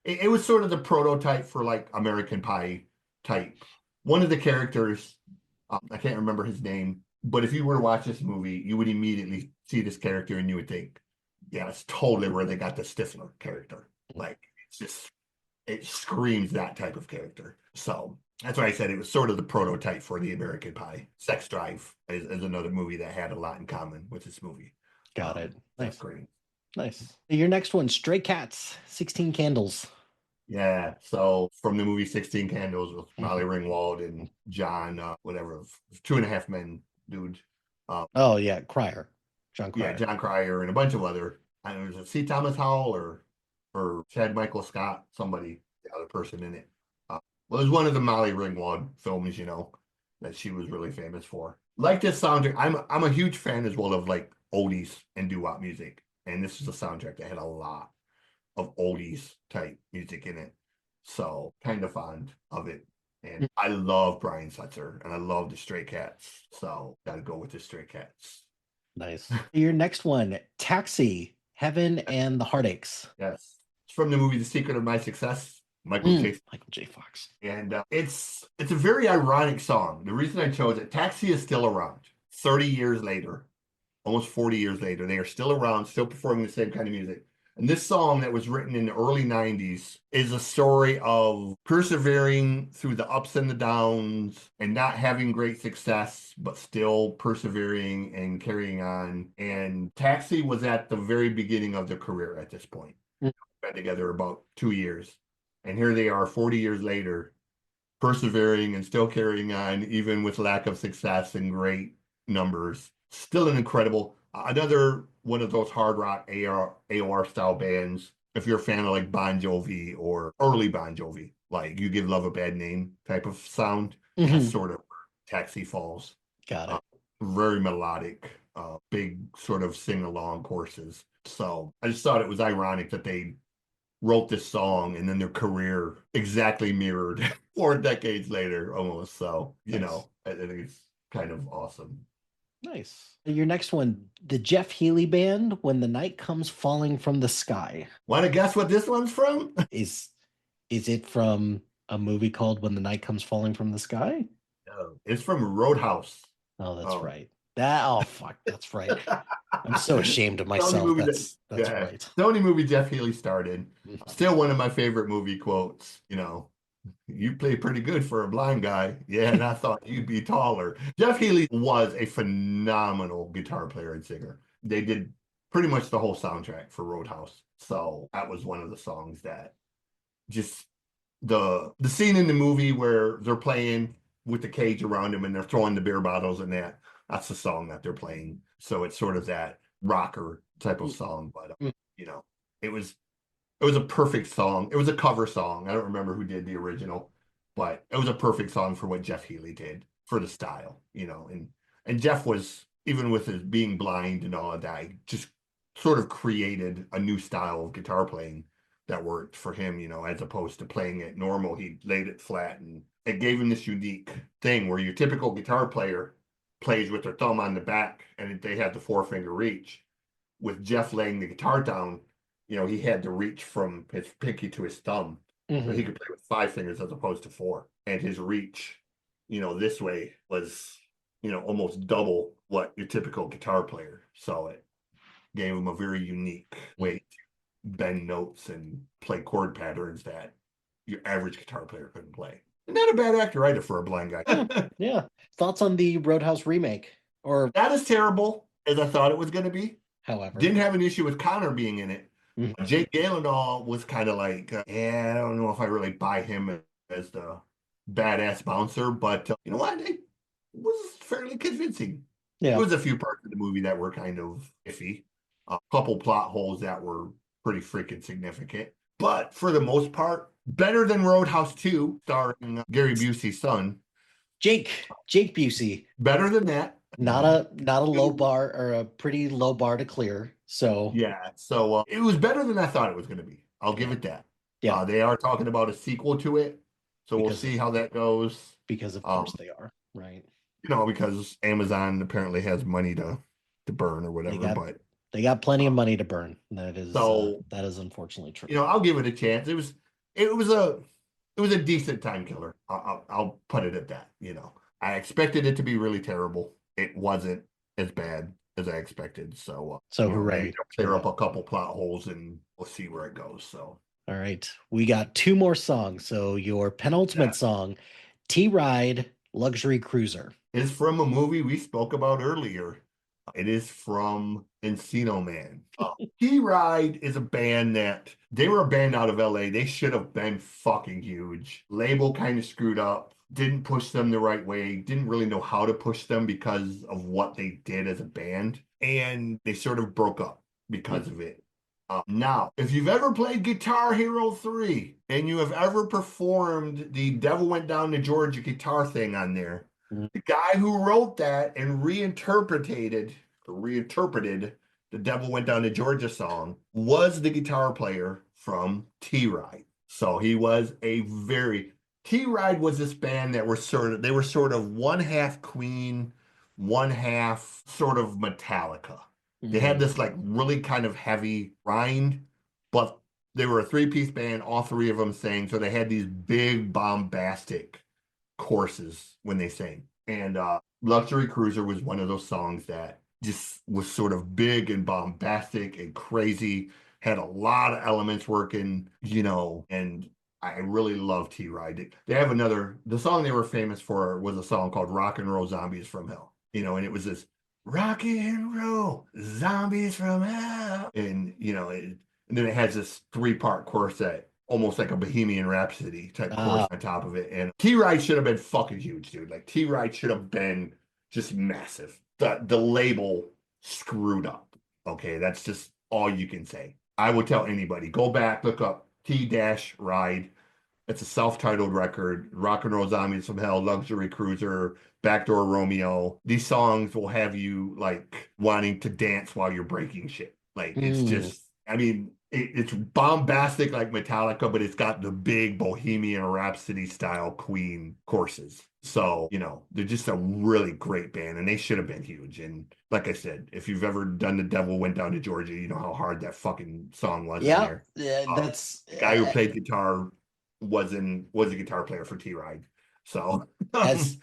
it was sort of the prototype for like American Pie type. One of the characters, I can't remember his name, but if you were to watch this movie, you would immediately see this character and you would think, yeah, it's totally where they got the Stifler character. Like it's just it screams that type of character. So that's why I said it was sort of the prototype for the American Pie. Sex Drive is another movie that had a lot in common with this movie. Got it. That's Nice. great. Nice. Your next one, Stray Cats, 16 Candles. Yeah. So from the movie 16 Candles with Molly Mhm. Ringwald and John, whatever, Two and a Half Men dude. Oh yeah, Cryer. John Yeah, Cryer. John Cryer and a bunch of other. I don't know, was it C. Thomas Howell or Chad Michael Scott, somebody, the other person in it. Well, it was one of the Molly Ringwald films, that she was really famous for. Like this soundtrack, I'm a huge fan as well of like oldies and doo-wop music, and this is a soundtrack that had a lot of oldies type music in it. So kind of fond of it. And Mm, I love Brian Setzer and I love the Stray Cats. So gotta go with the Stray Cats. nice. Your next one, Taxi, Heaven and the Heartaches. Yes. It's from the movie The Secret of My Success, Michael J. Michael J. Fox. And it's a very ironic song. The reason I chose it, Taxi is still around 30 years later, almost 40 years later. They are still around, still performing the same kind of music. And this song that was written in the early 90s is a story of persevering through the ups and the downs and not having great success, but still persevering and carrying on. And Taxi was at the very beginning of their career at this point. Mm, Been together about 2 years. And here they are 40 years later, persevering and still carrying on, even with lack of success and great numbers. Still an incredible, another one of those hard rock AOR style bands. If you're a fan of like Bon Jovi or early Bon Jovi, like You Give Love a Bad Name type of sound, that's mhm. sort of where Taxi falls. Got Uh, it. Very melodic, big sort of sing along courses. So I just thought it was ironic that they wrote this song and then their career exactly mirrored 4 decades later almost. So, Nice. I think it's kind of awesome. Nice. Your next one, the Jeff Healey Band, When the Night Comes Falling from the Sky. Want to guess what this one's from? Is is it from a movie called When the Night Comes Falling from the Sky? No, it's from Roadhouse. Oh, that's Oh. right. Oh fuck, that's right. I'm so ashamed of The only myself. movie That's yeah, right. the only movie Jeff Healey starred in. Mhm. Still one of my favorite movie quotes, you play pretty good for a blind guy. Yeah, and I thought you'd be taller. Jeff Healey was a phenomenal guitar player and singer. They did pretty much the whole soundtrack for Roadhouse. So that was one of the songs that just the scene in the movie where they're playing with the cage around him and they're throwing the beer bottles and that's the song that they're playing. So it's sort of that rocker type of song, but Mm. you know, it was a perfect song. It was a cover song. I don't remember who did the original, but it was a perfect song for what Jeff Healey did for the style, and Jeff was, even with his being blind and all of that, he just sort of created a new style of guitar playing that worked for him, as opposed to playing it normal. He laid it flat and it gave him this unique thing where your typical guitar player plays with their thumb on the back and they have the four-finger reach. With Jeff laying the guitar down, he had to reach from his pinky to his thumb. So he Mhm. could play with five fingers as opposed to four. And his reach, this way was, almost double what your typical guitar player. So it gave him a very unique way to bend notes and play chord patterns that your average guitar player couldn't play. Not a bad actor either for a blind Yeah, guy. yeah. Thoughts on the Roadhouse remake? Or, Not as terrible as I thought it was going to be. however. Didn't have an issue with Connor being in it. Mhm. Jake Gyllenhaal was kind of like, yeah, I don't know if I really buy him as the badass bouncer, but you know what? It was fairly convincing. There Yeah. was a few parts of the movie that were kind of iffy, a couple plot holes that were pretty freaking significant, but for the most part, better than Roadhouse 2, starring Gary Busey's son. Jake Busey. Better than that. Not a low bar, or a pretty low bar to clear. So Yeah, so it was better than I thought it was going to be. I'll give yeah. it that. Yeah. They are talking about a sequel to it, so we'll Because see how that goes. because of course they are, right? Because Amazon apparently has money to burn or They whatever. got But they got plenty of uh, money to burn. so That is unfortunately true. I'll give it a chance. It was a decent time killer. I'll put it at that. I expected it to be really terrible. It wasn't as bad as I expected. So So maybe hooray they'll for clear up that. a couple plot holes and we'll see where it goes. So All right. We got two more songs. So your penultimate that song, T Ride Luxury Cruiser. is from a movie we spoke about earlier. It is from Encino Man. T-Ride is a band that they were a band out of LA. They should have been fucking huge. Label kind of screwed up, didn't push them the right way, didn't really know how to push them because of what they did as a band. And they sort of broke up because of it. Now, if you've ever played Guitar Hero 3 and you have ever performed the Devil Went Down to Georgia guitar thing on there, Mhm. the guy who wrote that and reinterpreted the Devil Went Down to Georgia song was the guitar player from T-Ride. So he was T-Ride was this band that they were sort of one half Queen, one half sort of Metallica. They had Mhm. this like really kind of heavy grind, but they were a three-piece band, all three of them sang. So they had these big bombastic courses when they sang. And Luxury Cruiser was one of those songs that just was sort of big and bombastic and crazy, had a lot of elements working, and I really love T-Ride. They have the song they were famous for was a song called Rock and Roll Zombies from Hell, and it was this rock and roll zombies from hell. And then it has this three-part chorus that almost like a Bohemian Rhapsody type chorus Ah, on top of it. And T-Ride should have been fucking huge, dude. Like T-Ride should have been just massive. The label screwed up. Okay, that's just all you can say. I would tell anybody, go back, look up T-Ride. It's a self-titled record. Rock and Roll Zombies from Hell, Luxury Cruiser, Backdoor Romeo. These songs will have you like wanting to dance while you're breaking shit. Like it's mm, just, I mean, it's bombastic like Metallica, but it's got the big Bohemian Rhapsody style Queen courses. So, they're just a really great band and they should have been huge. And like I said, if you've ever done The Devil Went Down to Georgia, you know how hard that fucking song was in Yeah, there. yeah, that's The guy who played guitar was a guitar player for T-Ride. So, as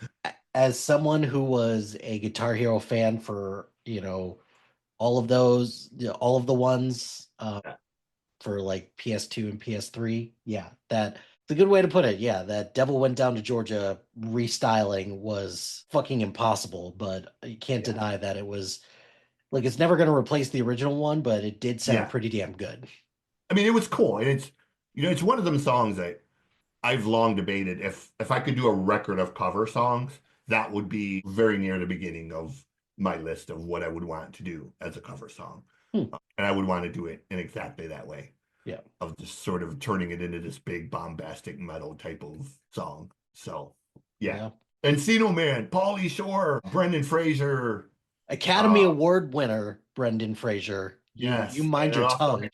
as someone who was a Guitar Hero fan for, all of those, all of the ones for like PS2 and PS3. Yeah, that's a good way to put it. Yeah, that Devil Went Down to Georgia restyling was fucking impossible, but you can't yeah, deny that it was like it's never going to replace the original one, but it did sound yeah. pretty damn good. I mean, it was cool. And it's one of them songs that I've long debated if I could do a record of cover songs, that would be very near the beginning of my list of what I would want to do as a cover song. Hmm. And I would want to do it in exactly that way Yeah. of just sort of turning it into this big bombastic metal type of song. So, yeah. Yeah. Encino Man, Pauly Shore, Brendan Fraser. Academy Award winner Brendan Fraser. You Yes. And mind it your also tongue, has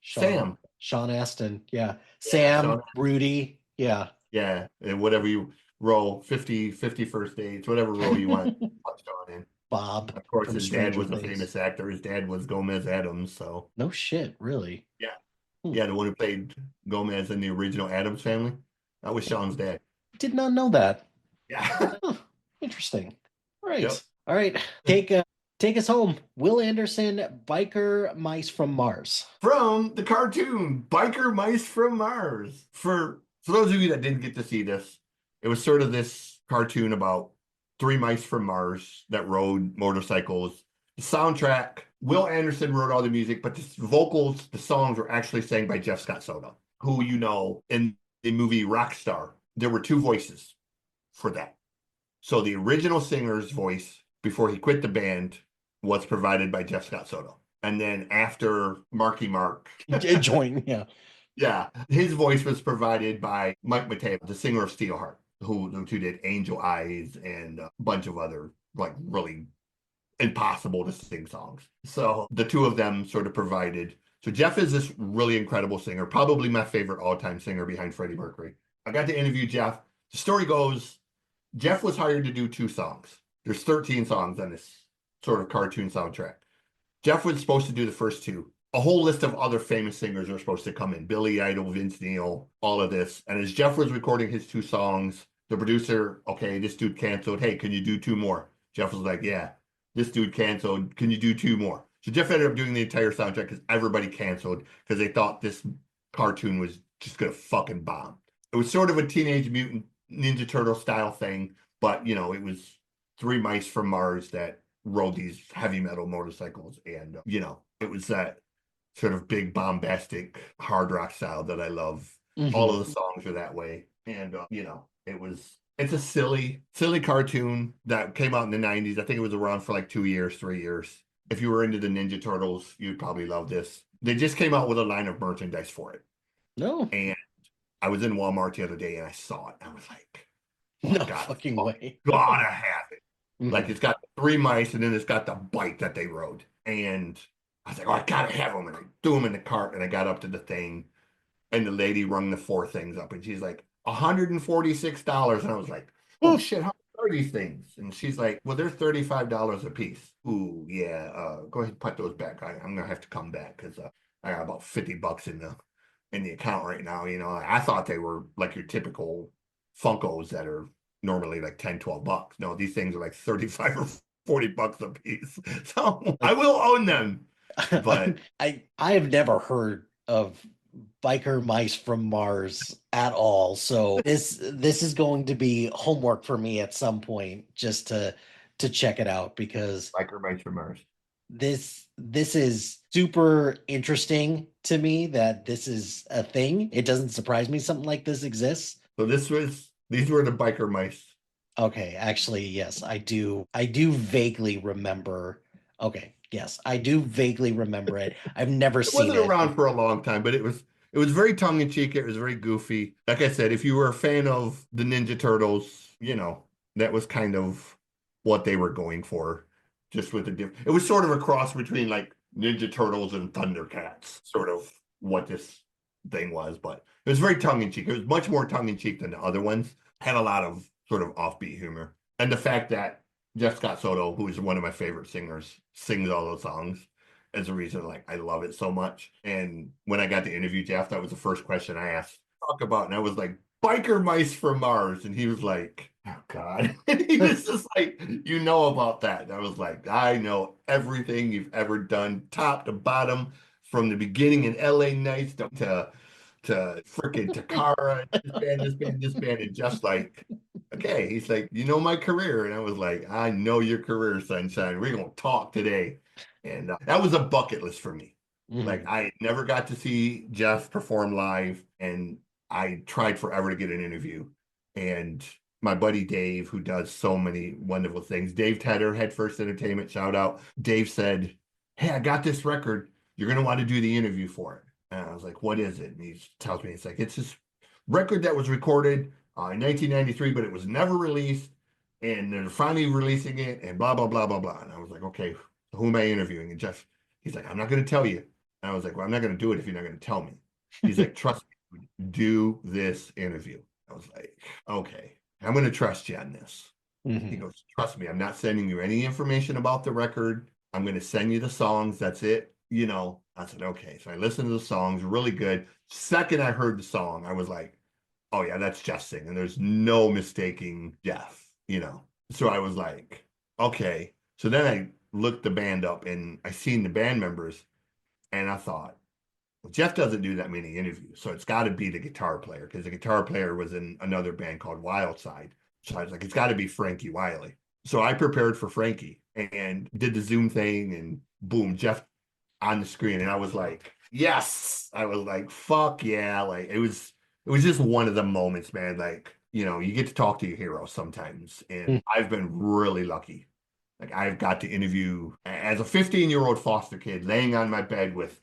Sean Sam. Sean Astin. Yeah. Yeah, Sam, Sean. Rudy. Yeah. Yeah. And whatever you roll, 50 first dates, whatever role you want, put Sean in. Bob Of course, from his dad Stranger was a Things. famous actor. His dad was Gomez Adams. So, No shit, really. yeah. Hmm. Yeah, the one who played Gomez in the original Adams Family. That was Sean's dad. Did not know that. Yeah. Huh, interesting. All Yep. right. All right. Take us home. Will Anderson, Biker Mice from Mars. From the cartoon Biker Mice from Mars. For those of you that didn't get to see this, it was sort of this cartoon about three mice from Mars that rode motorcycles. The soundtrack, Will Anderson wrote all the music, but the vocals, the songs were actually sang by Jeff Scott Soto, who in the movie Rockstar, there were two voices for that. So the original singer's voice before he quit the band was provided by Jeff Scott Soto. And then after Marky Mark, Join, yeah. yeah, his voice was provided by Mike Mateo, the singer of Steelheart, who did Angel Eyes and a bunch of other like really impossible to sing songs. So the two of them sort of provided. So Jeff is this really incredible singer, probably my favorite all-time singer behind Freddie Mercury. I got to interview Jeff. The story goes, Jeff was hired to do two songs. There's 13 songs on this sort of cartoon soundtrack. Jeff was supposed to do the first two. A whole list of other famous singers are supposed to come in. Billy Idol, Vince Neil, all of this. And as Jeff was recording his two songs, the producer, okay, this dude canceled. Hey, can you do two more? Jeff was like, yeah, this dude canceled. Can you do two more? So Jeff ended up doing the entire soundtrack because everybody canceled because they thought this cartoon was just going to fucking bomb. It was sort of a Teenage Mutant Ninja Turtle style thing, but, it was three mice from Mars that rode these heavy metal motorcycles. And, it was that sort of big bombastic hard rock style that I love. All of the songs are that way. And, it's a silly cartoon that came out in the 90s. I think it was around for like 2 years, 3 years. If you were into the Ninja Turtles, you'd probably love this. They just came out with a line of merchandise for it. No. And I was in Walmart the other day and I saw it. I was like, no fucking way. Gotta have it. Like it's got three mice and then it's got the bike that they rode. And I was like, oh, I gotta have them. And I threw them in the cart and I got up to the thing and the lady rung the four things up and she's like, $146. And I was like, oh shit, how much are these things? And she's like, well, they're $35 a piece. Ooh, yeah, go ahead and put those back. I'm gonna have to come back because I got about $50 in the account right now. I thought they were like your typical Funkos that are normally like 10, $12. No, these things are like 35 or $40 a piece. So I will own them. But I have never heard of Biker Mice from Mars at all. So this is going to be homework for me at some point just to check it out because Biker Mice from Mars. This is super interesting to me that this is a thing. It doesn't surprise me something like this exists. So these were the Biker Mice. Okay, actually, yes, I do. I do vaguely remember. Okay, yes, I do vaguely remember it. I've never It seen wasn't it. around for a long time, but it was very tongue in cheek. It was very goofy. Like I said, if you were a fan of the Ninja Turtles, that was kind of what they were going for. Just with it was sort of a cross between like Ninja Turtles and Thundercats, sort of what this thing was. But it was very tongue in cheek. It was much more tongue in cheek than the other ones. Had a lot of sort of offbeat humor. And the fact that Jeff Scott Soto, who is one of my favorite singers, sings all those songs is the reason like I love it so much. And when I got to interview Jeff, that was the first question I asked talk about. And I was like, biker mice from Mars. And he was like, oh God. And he was just like, you know about that. And I was like, I know everything you've ever done, top to bottom, from the beginning in LA Nights to freaking Takara, this band, and just like, okay, he's like, you know my career, and I was like, I know your career, sunshine. We're gonna talk today, and that was a bucket list for me. Like Mhm. I never got to see Jeff perform live, and I tried forever to get an interview, and my buddy Dave, who does so many wonderful things, Dave Tedder, Head First Entertainment, shout out. Dave said, "Hey, I got this record. You're gonna want to do the interview for it." And I was like, what is it? And he tells me, it's like, it's this record that was recorded in 1993, but it was never released. And they're finally releasing it and blah, blah, blah, blah, blah. And I was like, okay, who am I interviewing? And Jeff, he's like, I'm not going to tell you. And I was like, well, I'm not going to do it if you're not going to tell me. He's like, trust me, do this interview. I was like, okay, I'm going to trust you on this. He Mhm. goes, trust me, I'm not sending you any information about the record. I'm going to send you the songs. That's it. I said, okay. So I listened to the songs, really good. Second, I heard the song, I was like, oh, yeah, that's Jeff singing. There's no mistaking Jeff. So I was like, okay. So then I looked the band up and I seen the band members and I thought, well, Jeff doesn't do that many interviews. So it's got to be the guitar player because the guitar player was in another band called Wildside. So I was like, it's got to be Frankie Wiley. So I prepared for Frankie and did the Zoom thing and boom, Jeff on the screen. And I was like, yes. I was like, fuck yeah. Like it was just one of the moments, man. Like, you get to talk to your heroes sometimes. And I've been really lucky. Like I've got to interview as a 15-year-old foster kid laying on my bed with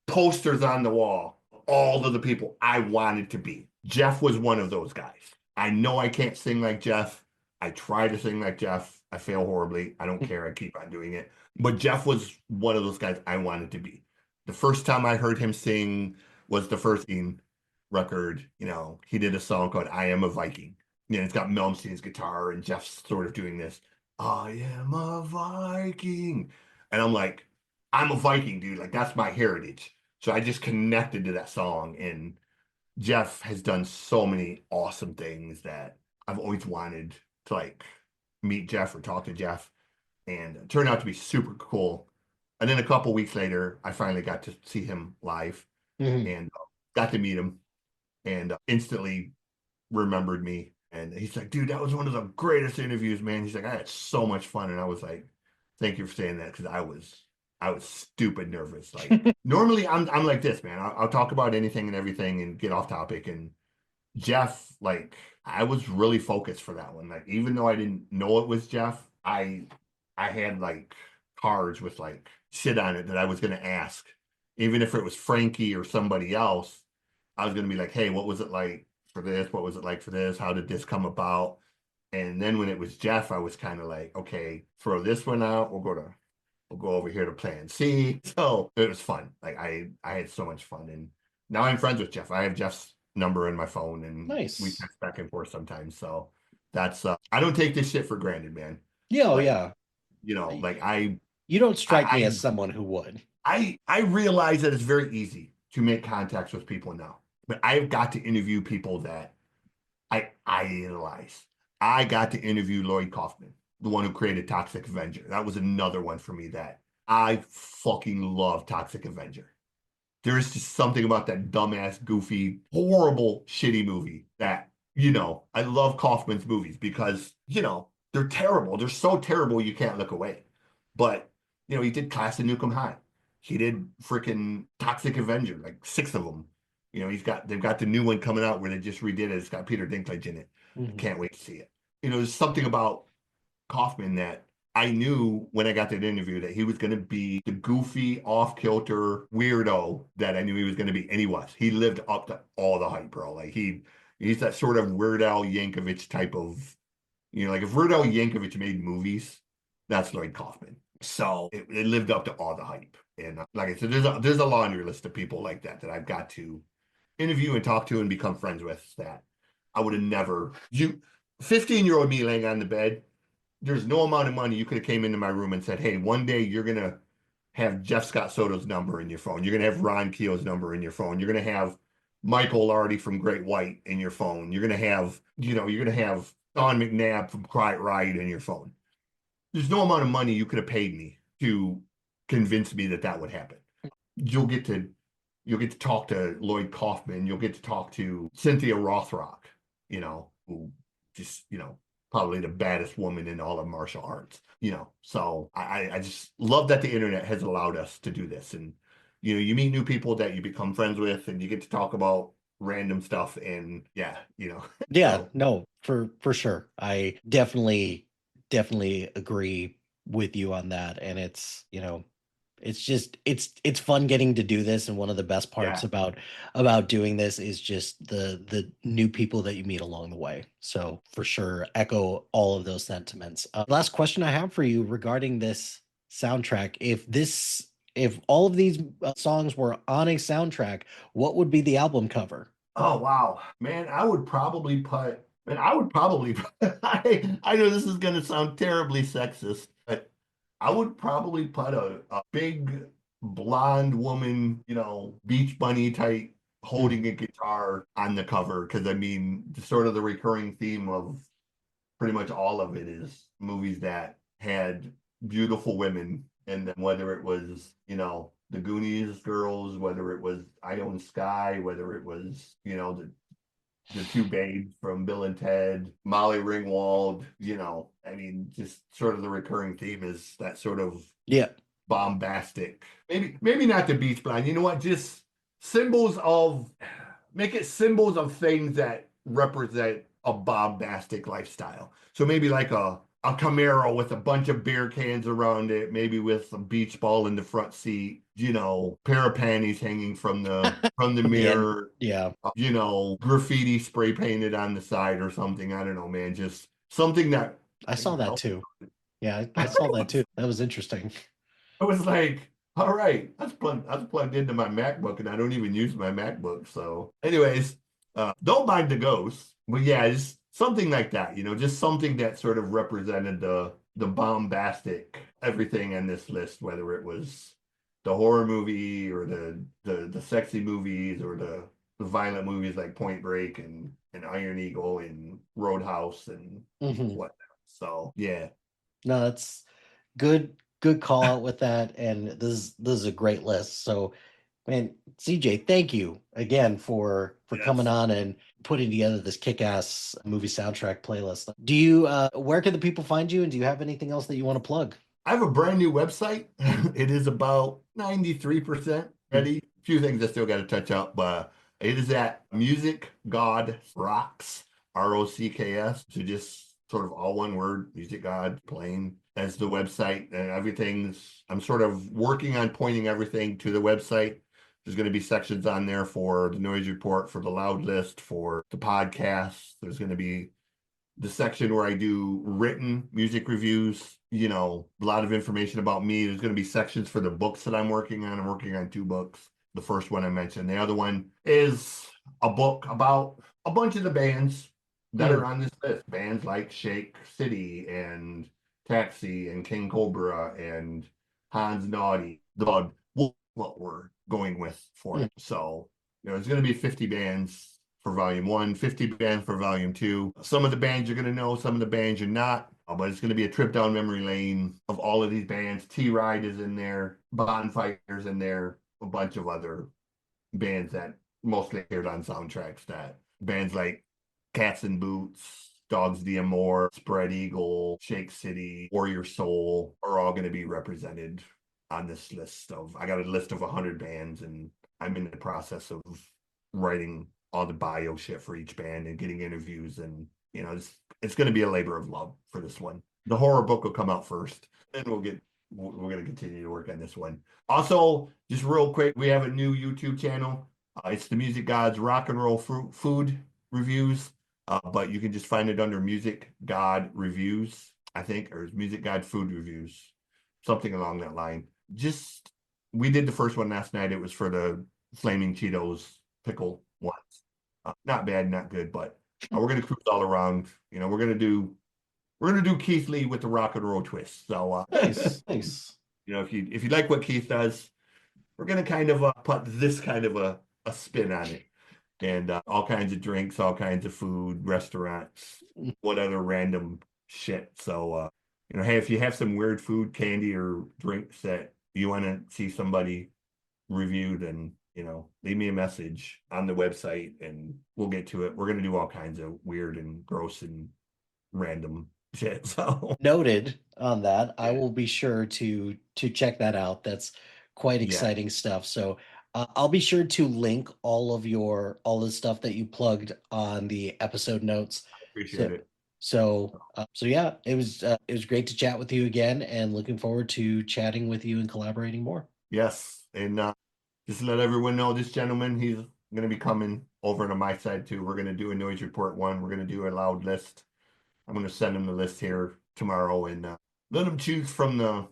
posters on the wall, all of the people I wanted to be. Jeff was one of those guys. I know I can't sing like Jeff. I try to sing like Jeff. I fail horribly. I don't care. I keep on doing it. But Jeff was one of those guys I wanted to be. The first time I heard him sing was the first record. He did a song called I Am a Viking. It's got Malmsteen's guitar and Jeff's sort of doing this. I am a Viking. And I'm like, I'm a Viking, dude. Like, that's my heritage. So I just connected to that song. And Jeff has done so many awesome things that I've always wanted to like meet Jeff or talk to Jeff. And it turned out to be super cool. And then a couple weeks later, I finally got to see him live Mhm. and got to meet him and instantly remembered me. And he's like, dude, that was one of the greatest interviews, man. He's like, I had so much fun. And I was like, thank you for saying that because I was stupid nervous. Like normally I'm like this, man. I'll talk about anything and everything and get off topic. And Jeff, like I was really focused for that one. Like even though I didn't know it was Jeff, I had like cards with like shit on it that I was gonna ask. Even if it was Frankie or somebody else, I was gonna be like, hey, what was it like for this? What was it like for this? How did this come about? And then when it was Jeff, I was kind of like, okay, throw this one out. We'll go over here to plan C. So it was fun. Like I had so much fun. And now I'm friends with Jeff. I have Jeff's number in my phone and we Nice. text back and forth sometimes. So that's I don't take this shit for granted, man. Yeah, oh Like, yeah. like I You don't strike me as I someone who would. I realize that it's very easy to make contacts with people now. But I've got to interview people that I idolize. I got to interview Lloyd Kaufman, the one who created Toxic Avenger. That was another one for me that I fucking love Toxic Avenger. There is just something about that dumbass, goofy, horrible, shitty movie that, I love Kaufman's movies because, they're terrible. They're so terrible you can't look away. But, he did Class of Nukem High. He did freaking Toxic Avenger, like six of them. They've got the new one coming out where they just redid it. It's got Peter Dinklage in it. I Mhm. can't wait to see it. There's something about Kaufman that I knew when I got that interview that he was going to be the goofy, off-kilter weirdo that I knew he was going to be, and he was. He lived up to all the hype, bro. Like he's that sort of Weird Al Yankovic type of, like if Weird Al Yankovic made movies, that's Lloyd Kaufman. So it lived up to all the hype. And like I said, there's a laundry list of people like that I've got to interview and talk to and become friends with that I would have never. 15-year-old me laying on the bed, there's no amount of money you could have came into my room and said, hey, one day you're gonna have Jeff Scott Soto's number in your phone. You're gonna have Ron Keough's number in your phone. You're gonna have Michael Lardy from Great White in your phone. You're gonna have, you're gonna have Don McNabb from Quiet Riot in your phone. There's no amount of money you could have paid me to convince me that that would happen. You'll get to you'll get to talk to Lloyd Kaufman. You'll get to talk to Cynthia Rothrock, who just, probably the baddest woman in all of martial arts, So I just love that the internet has allowed us to do this. And, you meet new people that you become friends with and you get to talk about random stuff. And yeah, Yeah, so no, for sure. I definitely agree with you on that. And it's just it's fun getting to do this. And one of the best parts yeah. about doing this is just the new people that you meet along the way. So for sure, echo all of those sentiments. Last question I have for you regarding this soundtrack. If all of these songs were on a soundtrack, what would be the album cover? Oh wow, man! I would probably. I know this is going to sound terribly sexist, but I would probably put a big blonde woman, beach bunny type, Hmm. holding a guitar on the cover. Because I mean, sort of the recurring theme of pretty much all of it is movies that had beautiful women, and then whether it was, the Goonies girls, whether it was I Own Sky, whether it was, the two babes from Bill and Ted, Molly Ringwald, I mean, just sort of the recurring theme is that sort of Yeah, bombastic. Maybe not the Beach Blonde. You know what? Just symbols of make it symbols of things that represent a bombastic lifestyle. So maybe like a Camaro with a bunch of beer cans around it, maybe with a beach ball in the front seat, pair of panties hanging from the the end. mirror, Yeah, graffiti spray painted on the side or something. I don't know, man. Just something that I saw that help. too. Yeah, I saw that too. That was interesting. I was like, all right, I was plugged into my MacBook and I don't even use my MacBook. So, anyways, don't mind the ghosts, but yeah, just something like that, just something that sort of represented the bombastic everything in this list, whether it was the horror movie or the sexy movies or the violent movies like Point Break and Iron Eagle and Roadhouse and Hmm. whatnot. So yeah. No, that's good call out with that. And this is a great list. So man, CJ, thank you again for coming Yes. on and putting together this kick-ass movie soundtrack playlist. Do you where can the people find you, and do you have anything else that you want to plug? I have a brand new website. It is about 93% ready. A few things I still got to touch up, but it is at Music God Rocks, ROCKS. So just sort of all one word, Music God plain as the website. And I'm sort of working on pointing everything to the website. There's going to be sections on there for the noise report, for the loud list, for the podcast. There's going to be the section where I do written music reviews, a lot of information about me. There's going to be sections for the books that I'm working on. I'm working on two books. The first one I mentioned. The other one is a book about a bunch of the bands that Hmm. are on this list. Bands like Shake City and Taxi and King Cobra and Hans Naughty. What we're going with for Hmm. it. So, it's going to be 50 bands for volume one, 50 bands for volume two. Some of the bands you're going to know, some of the bands you're not, but it's going to be a trip down memory lane of all of these bands. T Ride is in there, Bonfire's in there, a bunch of other bands that mostly appeared on soundtracks. That bands like Cats and Boots, Dogs D'Amour, Spread Eagle, Shake City, Warrior Soul are all going to be represented on this list of. I got a list of 100 bands, and I'm in the process of writing all the bio shit for each band and getting interviews, and it's going to be a labor of love for this one. The horror book will come out first, and we're going to continue to work on this one. Also, just real quick, we have a new YouTube channel. It's the Music Gods Rock and Roll Food Reviews, but you can just find it under Music God Reviews, I think, or Music God Food Reviews, something along that line. Just we did the first one last night. It was for the Flaming Cheetos pickle ones. Not bad, not good, but We're gonna cruise all around. We're gonna do Keith Lee with the rock and roll twist. So Nice, nice. if you like what Keith does, we're gonna kind of put this kind of a spin on it, and all kinds of drinks, all kinds of food, restaurants, what other random shit. So hey, if you have some weird food, candy, or drinks that you want to see somebody review, then leave me a message on the website, and we'll get to it. We're gonna do all kinds of weird and gross and random shit. So Noted on that. I yeah, will be sure to check that out. That's quite yeah, exciting stuff. So I'll be sure to link all the stuff that you plugged on the episode notes. appreciate So it. so yeah, it was great to chat with you again, and looking forward to chatting with you and collaborating more. Yes, and just let everyone know this gentleman, he's going to be coming over to my side too. We're going to do a noise report one. We're going to do a loud list. I'm going to send him the list here tomorrow, and let him choose from the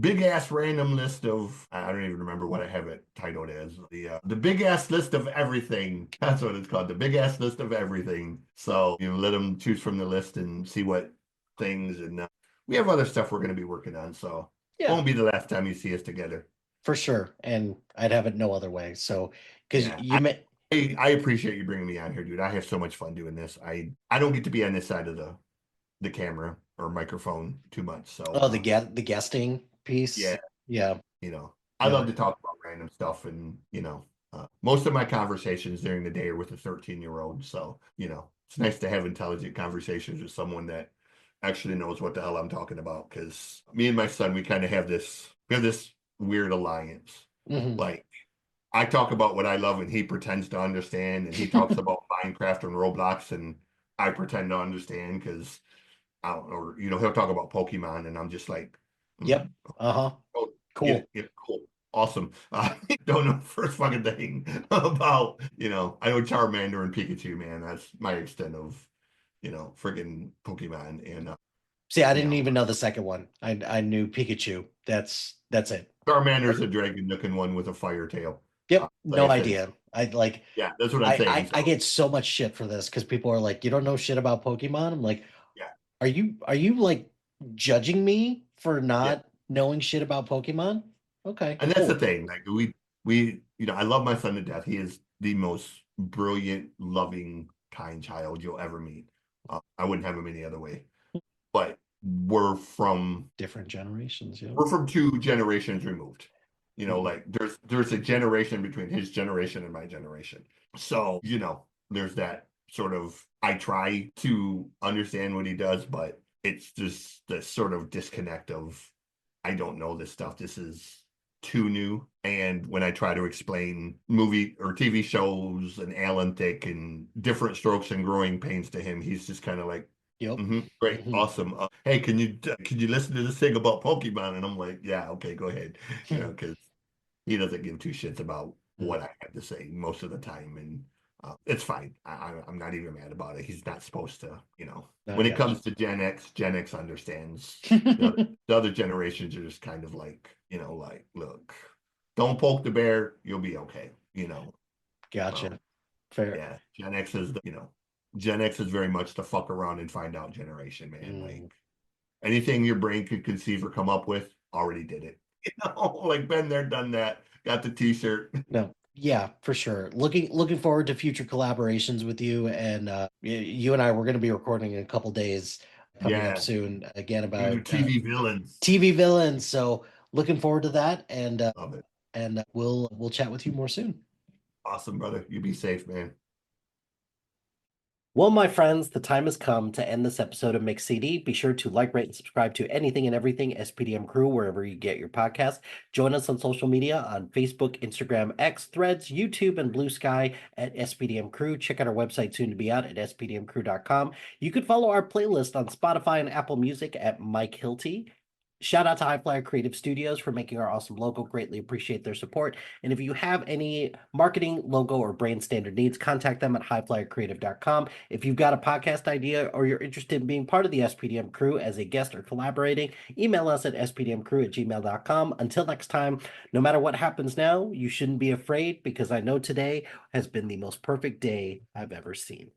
big ass random list of, I don't even remember what I have it titled as, the big ass list of everything. That's what it's called, the big ass list of everything. So let him choose from the list and see what things, and we have other stuff we're going to be working on. So Yeah, won't be the last time you see us together. for sure. And I'd have it no other way. So because Yeah, you met. I appreciate you bringing me on here, dude. I have so much fun doing this. I don't get to be on this side of the camera or microphone too much. So Oh, the guesting piece. yeah, Yeah, you know, I yeah. love to talk about random stuff, and most of my conversations during the day are with a 13-year-old. So it's nice to have intelligent conversations with someone that actually knows what the hell I'm talking about. Because me and my son, we have this weird alliance. Hmm. Like, I talk about what I love and he pretends to understand, and he talks about Minecraft and Roblox and I pretend to understand because I don't know, or he'll talk about Pokemon and I'm just like, Yep. mm, Uh-huh. oh, get Cool. it, cool, awesome. Don't know the first fucking thing about, I know Charmander and Pikachu, man. That's my extent of, freaking Pokemon, and See, I you didn't know, even know the second one. I knew Pikachu. That's it. Charmander's a dragon looking one with a fire tail. Yep. Like I No said, idea. I like yeah, that's what I'm saying. I So get so much shit for this because people are like, you don't know shit about Pokemon. I'm like, yeah, are you like judging me for yeah. not knowing shit about Pokemon? Okay, And that's the cool. thing. Like I love my son to death. He is the most brilliant, loving, kind child you'll ever meet. I wouldn't have him any other way. But we're from Different generations, yeah. we're from two generations removed. Mhm. Like there's a generation between his generation and my generation. So, there's that sort of, I try to understand what he does, but it's just the sort of disconnect of, I don't know this stuff. This is too new. And when I try to explain movie or TV shows and Alan Thicke and different strokes and growing pains to him, he's just kind of like, Yep. great, Hmm. awesome. Hey, can you listen to this thing about Pokemon? And I'm like, yeah, okay, go ahead. Because he doesn't give two shits about what I have to say most of the time, and it's fine. I'm not even mad about it. He's not supposed to. I When it got comes to Gen X understands. The other, you. the other generations are just kind of like, like, look, don't poke the bear, you'll be okay. Um, Gotcha. Fair. yeah, Gen X is very much the fuck around and find out generation, man. Mm. Like, anything your brain could conceive or come up with, already did it. Like, been there, done that, got the t-shirt. No, yeah, for sure. Looking forward to future collaborations with you, and you and I we're going to be recording in a couple days coming up Yeah, soon again we do about TV villains. TV villains. So looking forward to that, Love it. and we'll chat with you more soon. Awesome, brother. You be safe, man. Well, my friends, the time has come to end this episode of Mix CD. Be sure to like, rate, and subscribe to anything and everything SPDM Crew wherever you get your podcast. Join us on social media on Facebook, Instagram, X, Threads, YouTube, and Blue Sky at SPDM Crew. Check out our website soon to be out at spdmcrew.com. You can follow our playlist on Spotify and Apple Music at Mike Hilty. Shout out to HiFlyer Creative Studios for making our awesome logo. Greatly appreciate their support. And if you have any marketing, logo, or brand standard needs, contact them at highflyercreative.com. If you've got a podcast idea or you're interested in being part of the SPDM crew as a guest or collaborating, email us at spdmcrew@gmail.com. Until next time, no matter what happens now, you shouldn't be afraid because I know today has been the most perfect day I've ever seen.